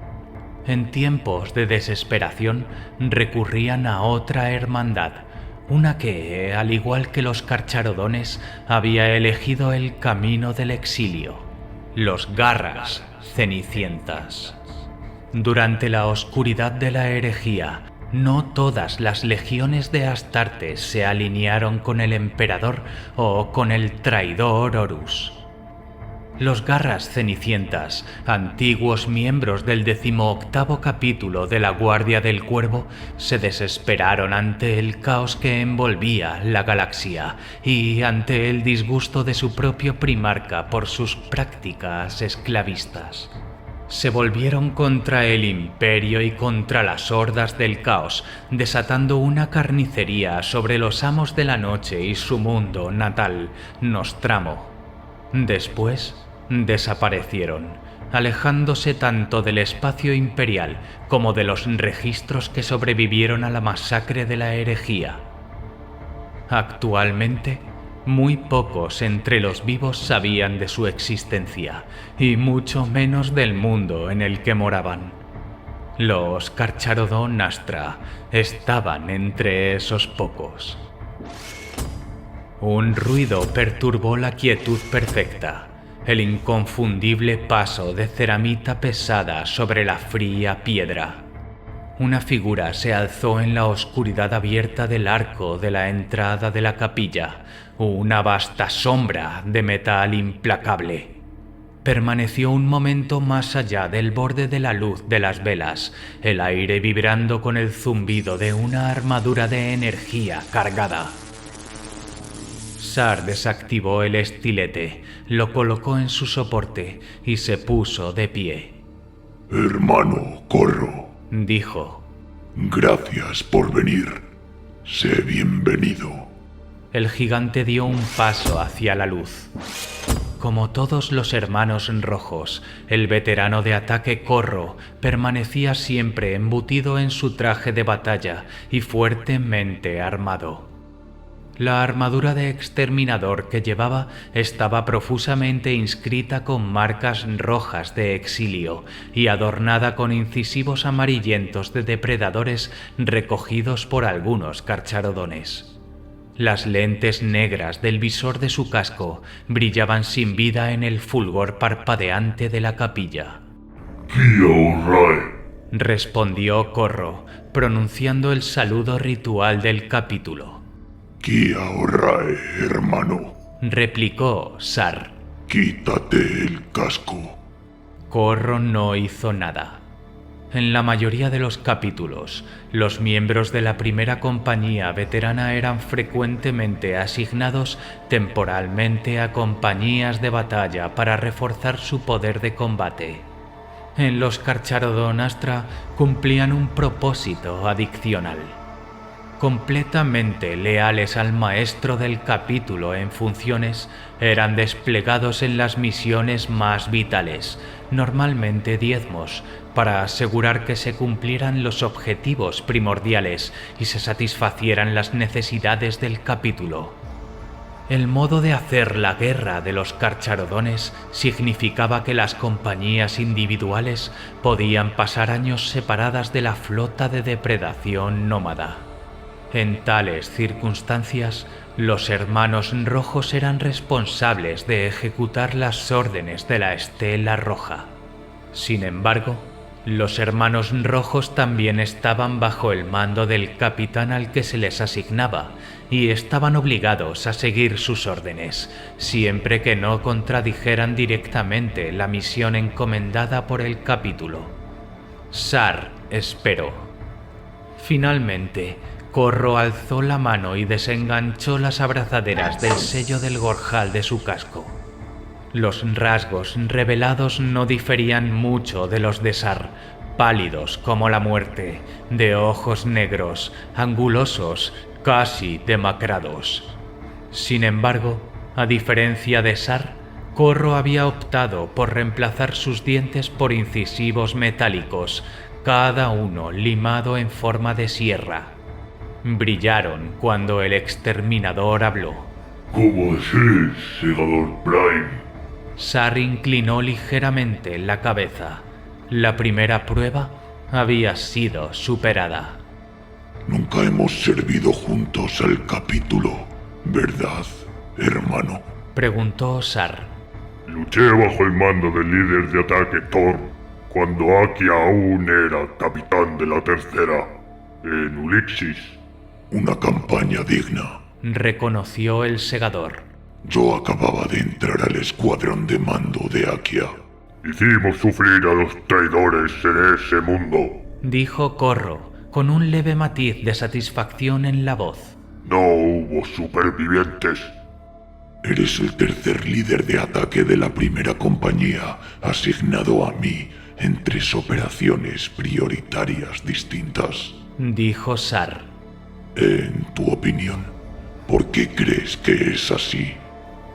En tiempos de desesperación recurrían a otra hermandad, una que, al igual que los Carcharodones, había elegido el camino del exilio: los Garras Cenicientas. Durante la oscuridad de la herejía, no todas las legiones de Astartes se alinearon con el emperador o con el traidor Horus. Los Garras Cenicientas, antiguos miembros del 18º capítulo de la Guardia del Cuervo, se desesperaron ante el caos que envolvía la galaxia y ante el disgusto de su propio primarca por sus prácticas esclavistas. Se volvieron contra el Imperio y contra las hordas del caos, desatando una carnicería sobre los amos de la noche y su mundo natal, Nostramo. Después desaparecieron, alejándose tanto del espacio imperial como de los registros que sobrevivieron a la masacre de la herejía. Actualmente, muy pocos entre los vivos sabían de su existencia, y mucho menos del mundo en el que moraban. Los Carcharodon Astra estaban entre esos pocos. Un ruido perturbó la quietud perfecta, el inconfundible paso de ceramita pesada sobre la fría piedra. Una figura se alzó en la oscuridad abierta del arco de la entrada de la capilla, una vasta sombra de metal implacable. Permaneció un momento más allá del borde de la luz de las velas, el aire vibrando con el zumbido de una armadura de energía cargada. Sar desactivó el estilete, lo colocó en su soporte y se puso de pie. Hermano Corro, Dijo. gracias por venir. Sé bienvenido. El gigante dio un paso hacia la luz. Como todos los hermanos rojos, el veterano de ataque Corro permanecía siempre embutido en su traje de batalla y fuertemente armado. La armadura de exterminador que llevaba estaba profusamente inscrita con marcas rojas de exilio y adornada con incisivos amarillentos de depredadores recogidos por algunos carcharodones. Las lentes negras del visor de su casco brillaban sin vida en el fulgor parpadeante de la capilla. Kia O'Rae, Respondió Corro, pronunciando el saludo ritual del capítulo. Kia O'Rae, hermano. Replicó Sar. Quítate el casco. Corro no hizo nada. En la mayoría de los capítulos, los miembros de la primera compañía veterana eran frecuentemente asignados temporalmente a compañías de batalla para reforzar su poder de combate. En los Carcharodon Astra cumplían un propósito adicional. Completamente leales al maestro del capítulo en funciones, eran desplegados en las misiones más vitales, normalmente diezmos, para asegurar que se cumplieran los objetivos primordiales y se satisfacieran las necesidades del capítulo. El modo de hacer la guerra de los Carcharodones significaba que las compañías individuales podían pasar años separadas de la flota de depredación nómada. En tales circunstancias, los hermanos rojos eran responsables de ejecutar las órdenes de la Estela Roja. Sin embargo, los hermanos rojos también estaban bajo el mando del capitán al que se les asignaba y estaban obligados a seguir sus órdenes, siempre que no contradijeran directamente la misión encomendada por el capítulo. Sar esperó. Finalmente, Corro alzó la mano y desenganchó las abrazaderas del sello del gorjal de su casco. Los rasgos revelados no diferían mucho de los de Sar, pálidos como la muerte, de ojos negros, angulosos, casi demacrados. Sin embargo, a diferencia de Sar, Corro había optado por reemplazar sus dientes por incisivos metálicos, cada uno limado en forma de sierra. Brillaron cuando el exterminador habló. ¿Cómo es, Segador Prime? Sar inclinó ligeramente la cabeza. La primera prueba había sido superada. Nunca hemos servido juntos al capítulo, ¿verdad, hermano? Preguntó Sar. Luché bajo el mando del líder de ataque Thor, cuando Aki aún era capitán de la tercera, en Ulixis. Una campaña digna. Reconoció el segador. Yo acababa de entrar al escuadrón de mando de Akia. Hicimos sufrir a los traidores en ese mundo. Dijo Corro, con un leve matiz de satisfacción en la voz. No hubo supervivientes. Eres el tercer líder de ataque de la primera compañía, asignado a mí en 3 operaciones prioritarias distintas. Dijo Sar. En tu opinión, ¿por qué crees que es así?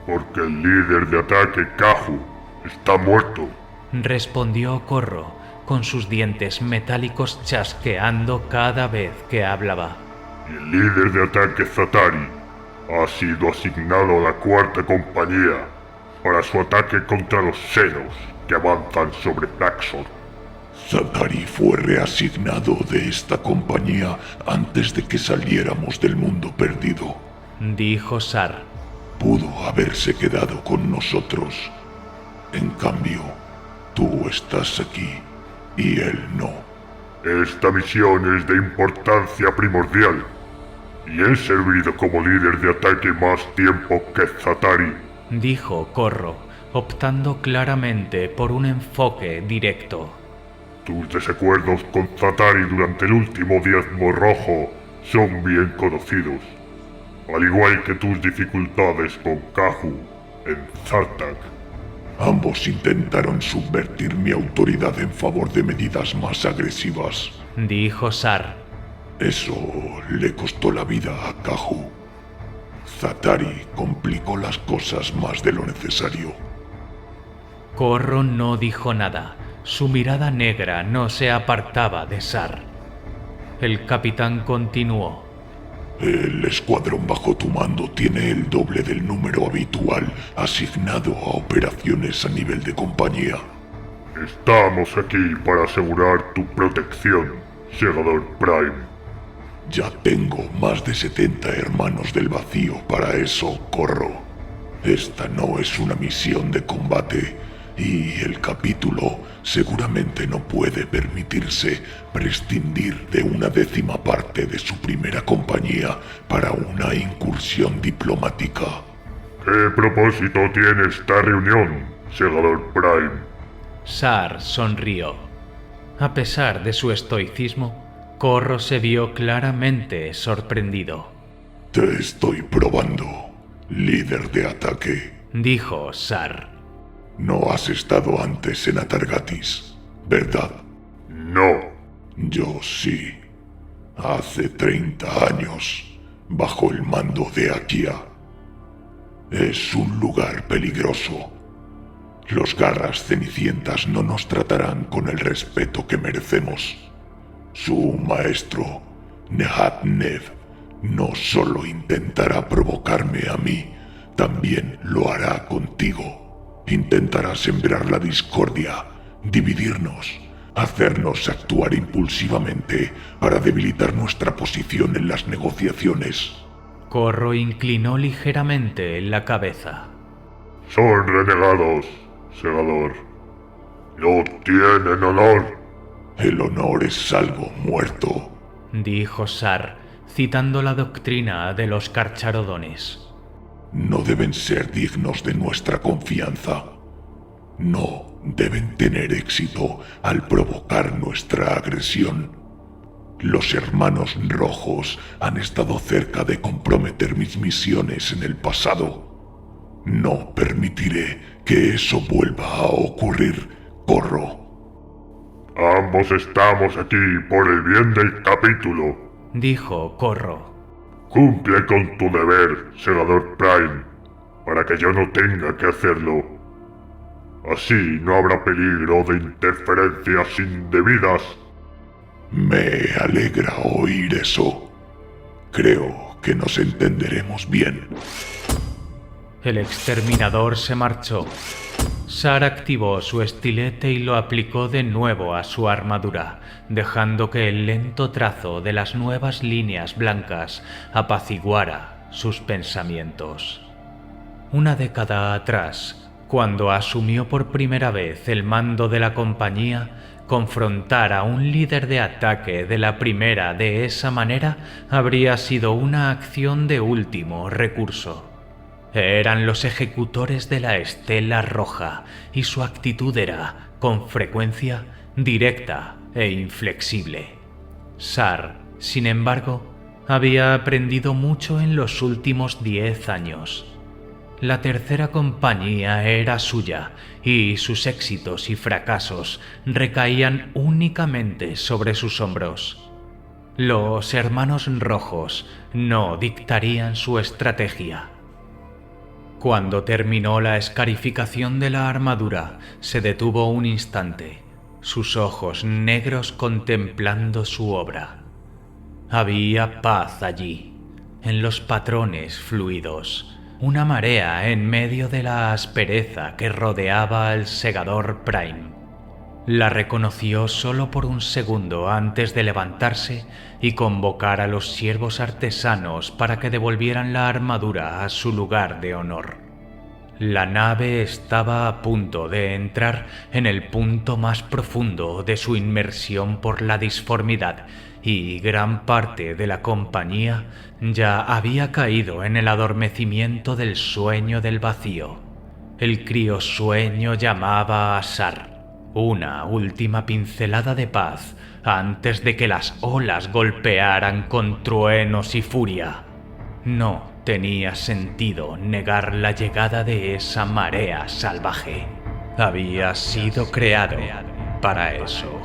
Porque el líder de ataque, Kaju, está muerto. Respondió Corro, con sus dientes metálicos chasqueando cada vez que hablaba. Y el líder de ataque, Zatari, ha sido asignado a la 4ª compañía para su ataque contra los Xenos que avanzan sobre Blacksor. Zatari fue reasignado de esta compañía antes de que saliéramos del mundo perdido. dijo Sar. Pudo haberse quedado con nosotros. En cambio, tú estás aquí y él no. Esta misión es de importancia primordial, y he servido como líder de ataque más tiempo que Zatari, dijo Corro, optando claramente por un enfoque directo. Tus desacuerdos con Zatari durante el último Diezmo Rojo son bien conocidos, al igual que tus dificultades con Kahu en Zartak. Ambos intentaron subvertir mi autoridad en favor de medidas más agresivas, dijo Sar. Eso le costó la vida a Kahu. Zatari complicó las cosas más de lo necesario. Corro no dijo nada. Su mirada negra no se apartaba de Sar. El capitán continuó. El escuadrón bajo tu mando tiene el doble del número habitual asignado a operaciones a nivel de compañía. Estamos aquí para asegurar tu protección, Segador Prime. Ya tengo más de 70 hermanos del vacío para eso, Corro. Esta no es una misión de combate y el capítulo seguramente no puede permitirse prescindir de una 1/10 parte de su primera compañía para una incursión diplomática. ¿Qué propósito tiene esta reunión, Segador Prime? Sar sonrió. A pesar de su estoicismo, Corro se vio claramente sorprendido. Te estoy probando, líder de ataque, dijo Sar. No has estado antes en Atargatis, ¿verdad? No. Yo sí. Hace 30 años, bajo el mando de Akia. Es un lugar peligroso. Los garras cenicientas no nos tratarán con el respeto que merecemos. Su maestro, Nehatnev, no solo intentará provocarme a mí, también lo hará contigo. Intentará sembrar la discordia, dividirnos, hacernos actuar impulsivamente para debilitar nuestra posición en las negociaciones. Corro inclinó ligeramente la cabeza. Son renegados, Segador. No tienen honor. El honor es algo muerto, dijo Sar, citando la doctrina de los Carcharodones. No deben ser dignos de nuestra confianza. No deben tener éxito al provocar nuestra agresión. Los hermanos rojos han estado cerca de comprometer mis misiones en el pasado. No permitiré que eso vuelva a ocurrir, Corro. Ambos estamos aquí por el bien del capítulo, dijo Corro. Cumple con tu deber, Segador Prime, para que yo no tenga que hacerlo. Así no habrá peligro de interferencias indebidas. Me alegra oír eso. Creo que nos entenderemos bien. El exterminador se marchó. Sar activó su estilete y lo aplicó de nuevo a su armadura, dejando que el lento trazo de las nuevas líneas blancas apaciguara sus pensamientos. Una década atrás, cuando asumió por primera vez el mando de la compañía, confrontar a un líder de ataque de la primera de esa manera habría sido una acción de último recurso. Eran los ejecutores de la Estela Roja y su actitud era, con frecuencia, directa e inflexible. Sar, sin embargo, había aprendido mucho en los últimos 10 años. La tercera compañía era suya y sus éxitos y fracasos recaían únicamente sobre sus hombros. Los hermanos rojos no dictarían su estrategia. Cuando terminó la escarificación de la armadura, se detuvo un instante, sus ojos negros contemplando su obra. Había paz allí, en los patrones fluidos, una marea en medio de la aspereza que rodeaba al Segador Prime. La reconoció solo por un segundo antes de levantarse y convocar a los siervos artesanos para que devolvieran la armadura a su lugar de honor. La nave estaba a punto de entrar en el punto más profundo de su inmersión por la disformidad y gran parte de la compañía ya había caído en el adormecimiento del sueño del vacío. El criosueño llamaba a Sar. Una última pincelada de paz antes de que las olas golpearan con truenos y furia. No tenía sentido negar la llegada de esa marea salvaje. Había sido creado para eso.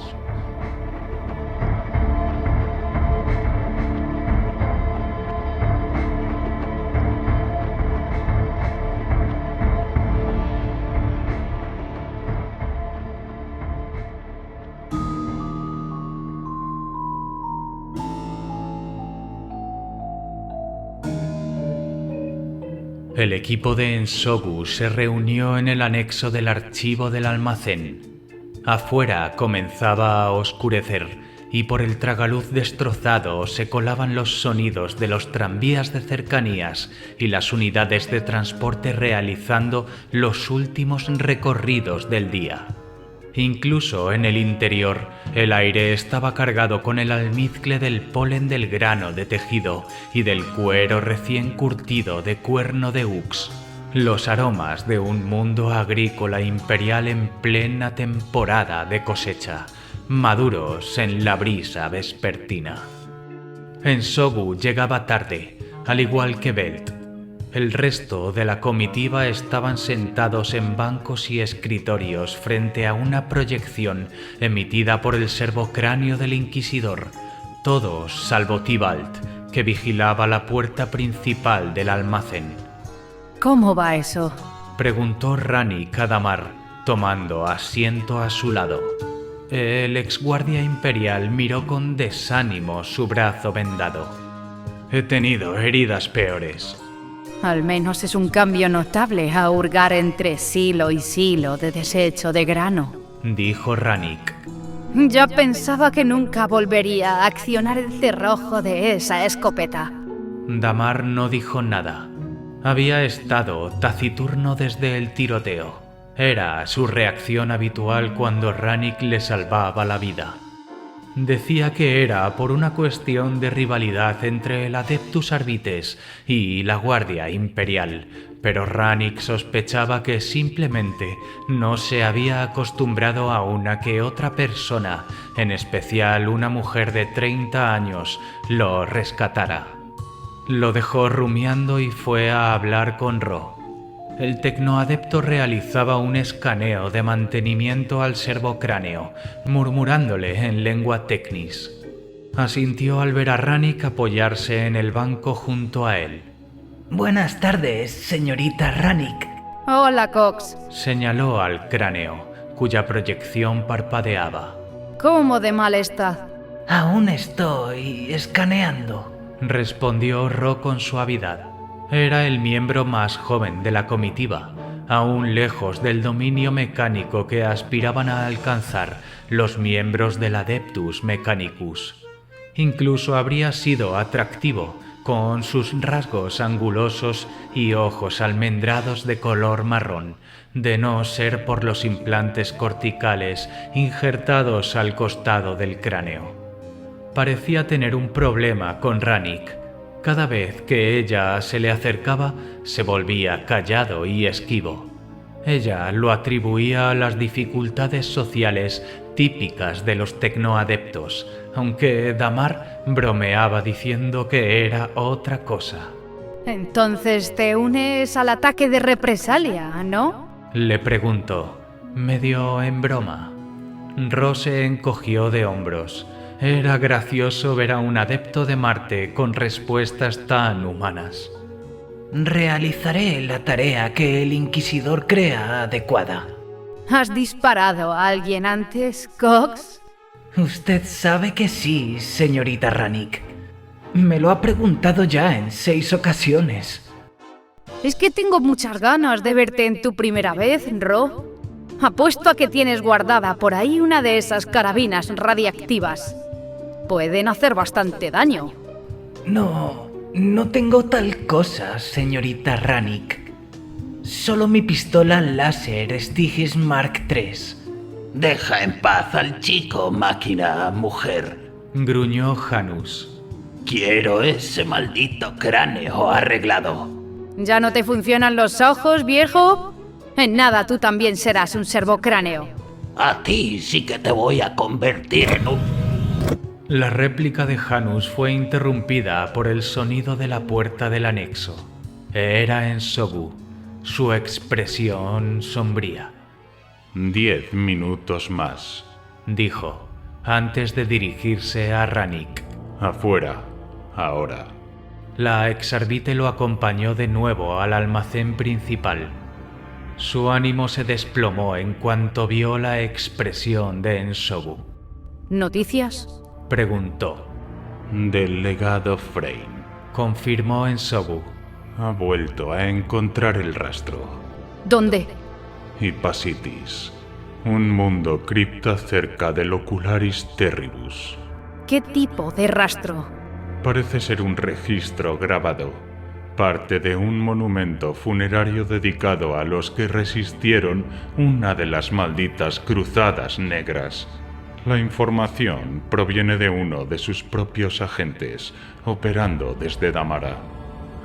El equipo de Ensogu se reunió en el anexo del archivo del almacén. Afuera comenzaba a oscurecer y por el tragaluz destrozado se colaban los sonidos de los tranvías de cercanías y las unidades de transporte realizando los últimos recorridos del día. Incluso en el interior, el aire estaba cargado con el almizcle del polen del grano de tejido y del cuero recién curtido de cuerno de Ux. Los aromas de un mundo agrícola imperial en plena temporada de cosecha, maduros en la brisa vespertina. Ensogu llegaba tarde, al igual que Belt. El resto de la comitiva estaban sentados en bancos y escritorios frente a una proyección emitida por el servocráneo del Inquisidor, todos salvo Tibalt, que vigilaba la puerta principal del almacén. ¿Cómo va eso? Preguntó Rannick a Damar, tomando asiento a su lado. El exguardia imperial miró con desánimo su brazo vendado. He tenido heridas peores. Al menos es un cambio notable a hurgar entre silo y silo de desecho de grano, dijo Rannick. Ya pensaba que nunca volvería a accionar el cerrojo de esa escopeta. Damar no dijo nada. Había estado taciturno desde el tiroteo. Era su reacción habitual cuando Rannick le salvaba la vida. Decía que era por una cuestión de rivalidad entre el Adeptus Arbites y la Guardia Imperial, pero Rannick sospechaba que simplemente no se había acostumbrado a una que otra persona, en especial una mujer de 30 años, lo rescatara. Lo dejó rumiando y fue a hablar con Ro. El tecnoadepto realizaba un escaneo de mantenimiento al servocráneo, murmurándole en lengua tecnis. Asintió al ver a Rannick apoyarse en el banco junto a él. Buenas tardes, señorita Rannick. Hola, Cox. Señaló al cráneo, cuya proyección parpadeaba. ¿Cómo de mal está? Aún estoy escaneando, respondió Ro con suavidad. Era el miembro más joven de la comitiva, aún lejos del dominio mecánico que aspiraban a alcanzar los miembros del Adeptus Mechanicus. Incluso habría sido atractivo, con sus rasgos angulosos y ojos almendrados de color marrón, de no ser por los implantes corticales injertados al costado del cráneo. Parecía tener un problema con Rannick. Cada vez que ella se le acercaba, se volvía callado y esquivo. Ella lo atribuía a las dificultades sociales típicas de los tecnoadeptos, aunque Damar bromeaba diciendo que era otra cosa. Entonces te unes al ataque de represalia, ¿no? Le preguntó, medio en broma. Ro se encogió de hombros. Era gracioso ver a un adepto de Marte con respuestas tan humanas. Realizaré la tarea que el Inquisidor crea adecuada. ¿Has disparado a alguien antes, Cox? Usted sabe que sí, señorita Rannick. Me lo ha preguntado ya en 6 ocasiones. Es que tengo muchas ganas de verte en tu primera vez, Ro. Apuesto a que tienes guardada por ahí una de esas carabinas radiactivas. Pueden hacer bastante daño. No tengo tal cosa, señorita Rannick. Solo mi pistola láser Stygius Mark III. Deja en paz al chico, máquina, mujer. Gruñó Janus. Quiero ese maldito cráneo arreglado. ¿Ya no te funcionan los ojos, viejo? En nada tú también serás un servocráneo. A ti sí que te voy a convertir en un... La réplica de Janus fue interrumpida por el sonido de la puerta del anexo. Era Ensogu, su expresión sombría. 10 minutos más. Dijo, antes de dirigirse a Rannick. Afuera, ahora. La exardite lo acompañó de nuevo al almacén principal. Su ánimo se desplomó en cuanto vio la expresión de Ensogu. ¿Noticias? Preguntó. Del legado Freyne. Confirmó Ensogu. Ha vuelto a encontrar el rastro. ¿Dónde? Hypasitis. Un mundo cripta cerca del Ocularis Terribus. ¿Qué tipo de rastro? Parece ser un registro grabado. Parte de un monumento funerario dedicado a los que resistieron una de las malditas cruzadas negras. La información proviene de uno de sus propios agentes, operando desde Damara.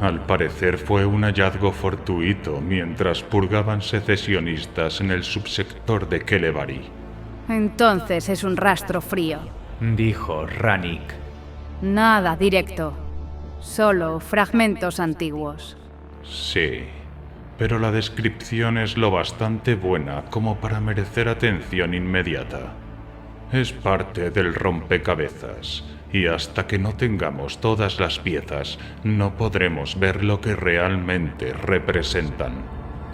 Al parecer fue un hallazgo fortuito mientras purgaban secesionistas en el subsector de Kelevari. Entonces es un rastro frío. Dijo Rannick. Nada directo. Solo fragmentos antiguos. Sí, pero la descripción es lo bastante buena como para merecer atención inmediata. Es parte del rompecabezas, y hasta que no tengamos todas las piezas, no podremos ver lo que realmente representan.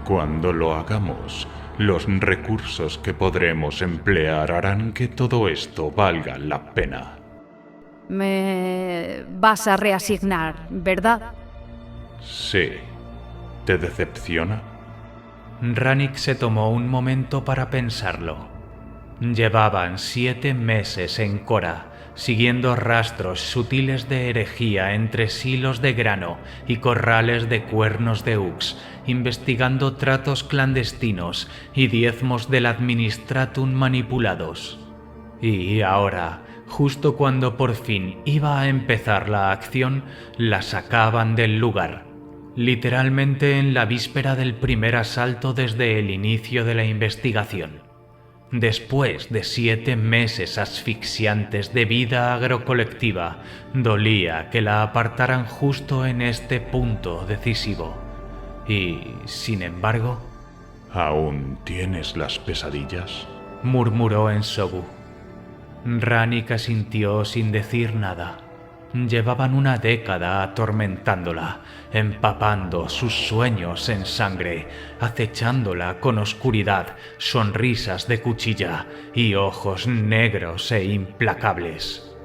Cuando lo hagamos, los recursos que podremos emplear harán que todo esto valga la pena. Me vas a reasignar, ¿verdad? Sí. ¿Te decepciona? Rannick se tomó un momento para pensarlo. Llevaban 7 meses en Cora, siguiendo rastros sutiles de herejía entre silos de grano y corrales de cuernos de Ux, investigando tratos clandestinos y diezmos del administratum manipulados. Y ahora, justo cuando por fin iba a empezar la acción, la sacaban del lugar. Literalmente en la víspera del primer asalto desde el inicio de la investigación. Después de 7 meses asfixiantes de vida agrocolectiva, dolía que la apartaran justo en este punto decisivo. Y, sin embargo... ¿Aún tienes las pesadillas? Murmuró Ensogu. Rannick asintió sin decir nada. Llevaban una década atormentándola, empapando sus sueños en sangre, acechándola con oscuridad, sonrisas de cuchilla y ojos negros e implacables.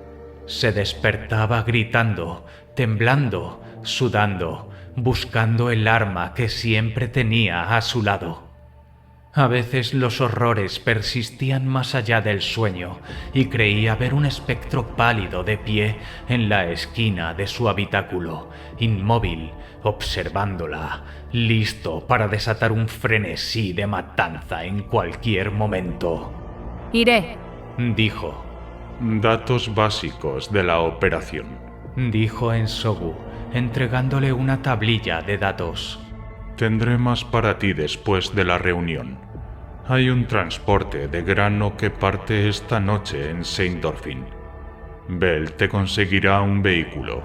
Se despertaba gritando, temblando, sudando, buscando el arma que siempre tenía a su lado. A veces los horrores persistían más allá del sueño y creía ver un espectro pálido de pie en la esquina de su habitáculo, inmóvil, observándola, listo para desatar un frenesí de matanza en cualquier momento. Iré, dijo. Datos básicos de la operación, dijo Ensogu, entregándole una tablilla de datos. Tendré más para ti después de la reunión. Hay un transporte de grano que parte esta noche en Seindorfin. Bell te conseguirá un vehículo.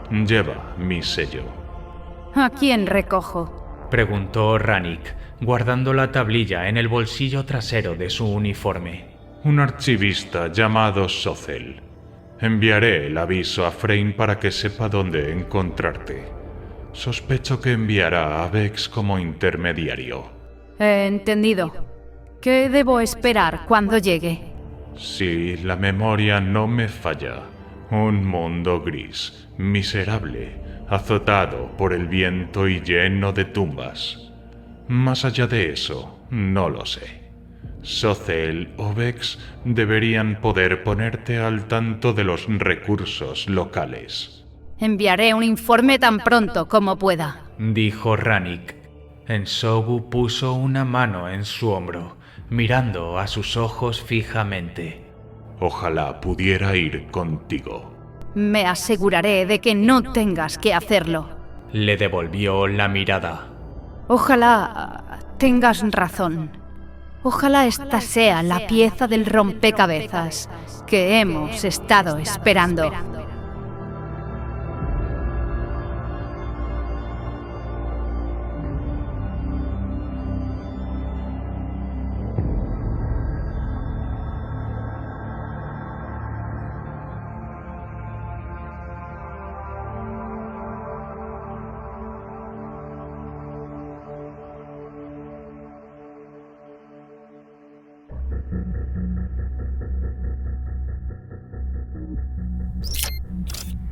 Lleva mi sello. ¿A quién recojo? Preguntó Rannick, guardando la tablilla en el bolsillo trasero de su uniforme. Un archivista llamado Socel. Enviaré el aviso a Freyne para que sepa dónde encontrarte. Sospecho que enviará a Vex como intermediario. Entendido. ¿Qué debo esperar cuando llegue? Si la memoria no me falla, un mundo gris, miserable, azotado por el viento y lleno de tumbas. Más allá de eso, no lo sé. Socel o Vex deberían poder ponerte al tanto de los recursos locales. Enviaré un informe tan pronto como pueda, dijo Rannick. Ensogu puso una mano en su hombro, mirando a sus ojos fijamente. Ojalá pudiera ir contigo. Me aseguraré de que no tengas que hacerlo. Le devolvió la mirada. Ojalá tengas razón. Ojalá esta sea la pieza del rompecabezas que hemos estado esperando.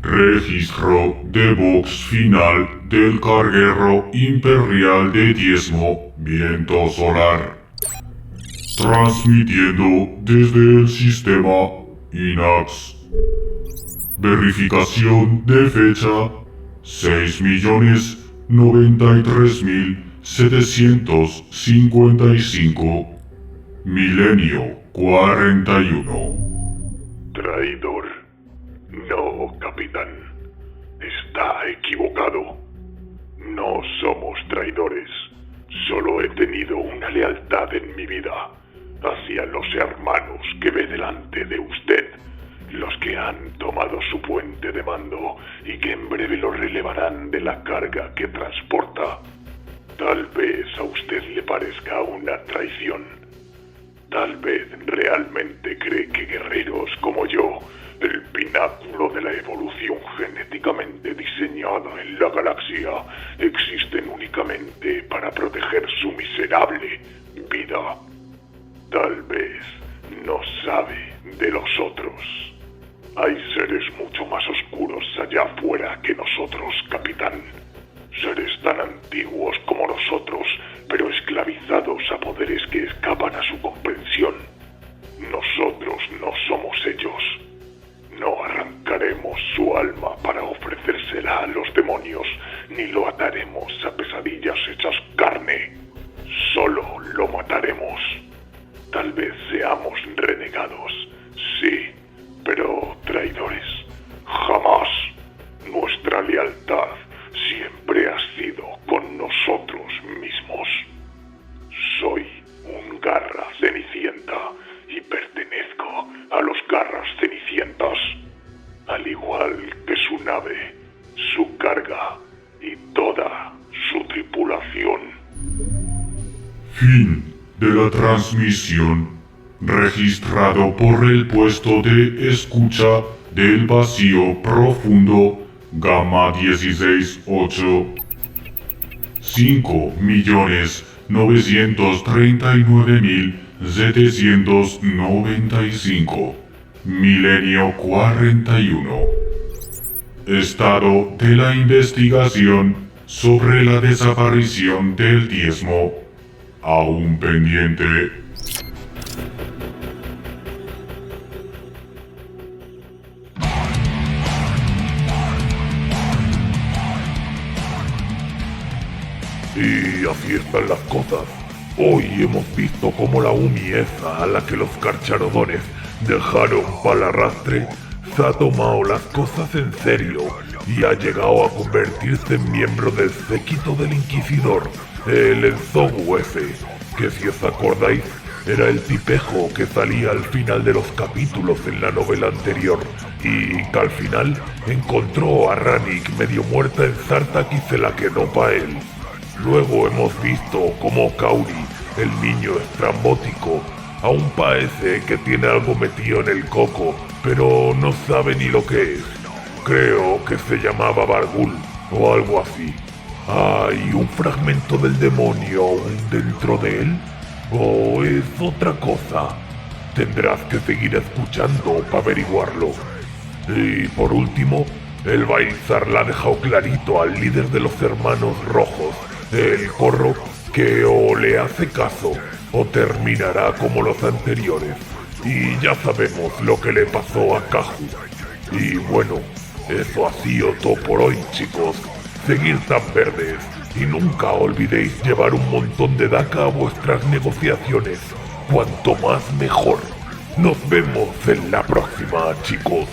Registro de box final del carguero imperial de Diezmo Viento Solar. Transmitiendo desde el sistema INAX. Verificación de fecha 6.093.755. Milenio 41. Traidor. No, capitán. Está equivocado. No somos traidores. Solo he tenido una lealtad en mi vida hacia los hermanos que ve delante de usted, los que han tomado su puente de mando y que en breve lo relevarán de la carga que transporta. Tal vez a usted le parezca una traición. Tal vez realmente cree que guerreros como yo, el pináculo de la evolución genéticamente diseñada en la galaxia, existen únicamente para proteger su miserable vida. Tal vez no sabe de los otros. Hay seres mucho más oscuros allá afuera que nosotros, capitán. Seres tan antiguos como nosotros, pero esclavizados a poderes que escapan a su comprensión. Nosotros no somos ellos. No arrancaremos su alma para ofrecérsela a los demonios, ni lo ataremos a pesadillas hechas carne. Solo lo mataremos. Tal vez seamos renegados, sí, pero traidores, jamás. Nuestra lealtad siempre ha sido con nosotros mismos. Soy un Garra Cenicienta y pertenezco a los Garras Cenicientas, al igual que su nave, su carga y toda su tripulación. Fin de la transmisión, registrado por el puesto de escucha del vacío profundo Gamma 168. 5.939.795. Milenio 41. Estado de la investigación sobre la desaparición del diezmo. Aún pendiente. Y así están las cosas. Hoy hemos visto cómo la Umi esa a la que los carcharodones dejaron para el arrastre se ha tomado las cosas en serio y ha llegado a convertirse en miembro del séquito del Inquisidor, el Ensogu ese, que si os acordáis era el tipejo que salía al final de los capítulos en la novela anterior y que al final encontró a Rannick medio muerta en Sartak y se la quedó para él. Luego hemos visto cómo Kauri, el niño estrambótico, aún parece que tiene algo metido en el coco, pero no sabe ni lo que es. Creo que se llamaba Bargul o algo así. ¿Hay un fragmento del demonio aún dentro de él? ¿O es otra cosa? Tendrás que seguir escuchando para averiguarlo. Y por último, el Baizar le ha dejado clarito al líder de los hermanos rojos, el Corro, que o le hace caso o terminará como los anteriores. Y ya sabemos lo que le pasó a Kahu. Y bueno, eso ha sido todo por hoy, chicos. Seguid tan verdes y nunca olvidéis llevar un montón de DACA a vuestras negociaciones. Cuanto más mejor. Nos vemos en la próxima, chicos.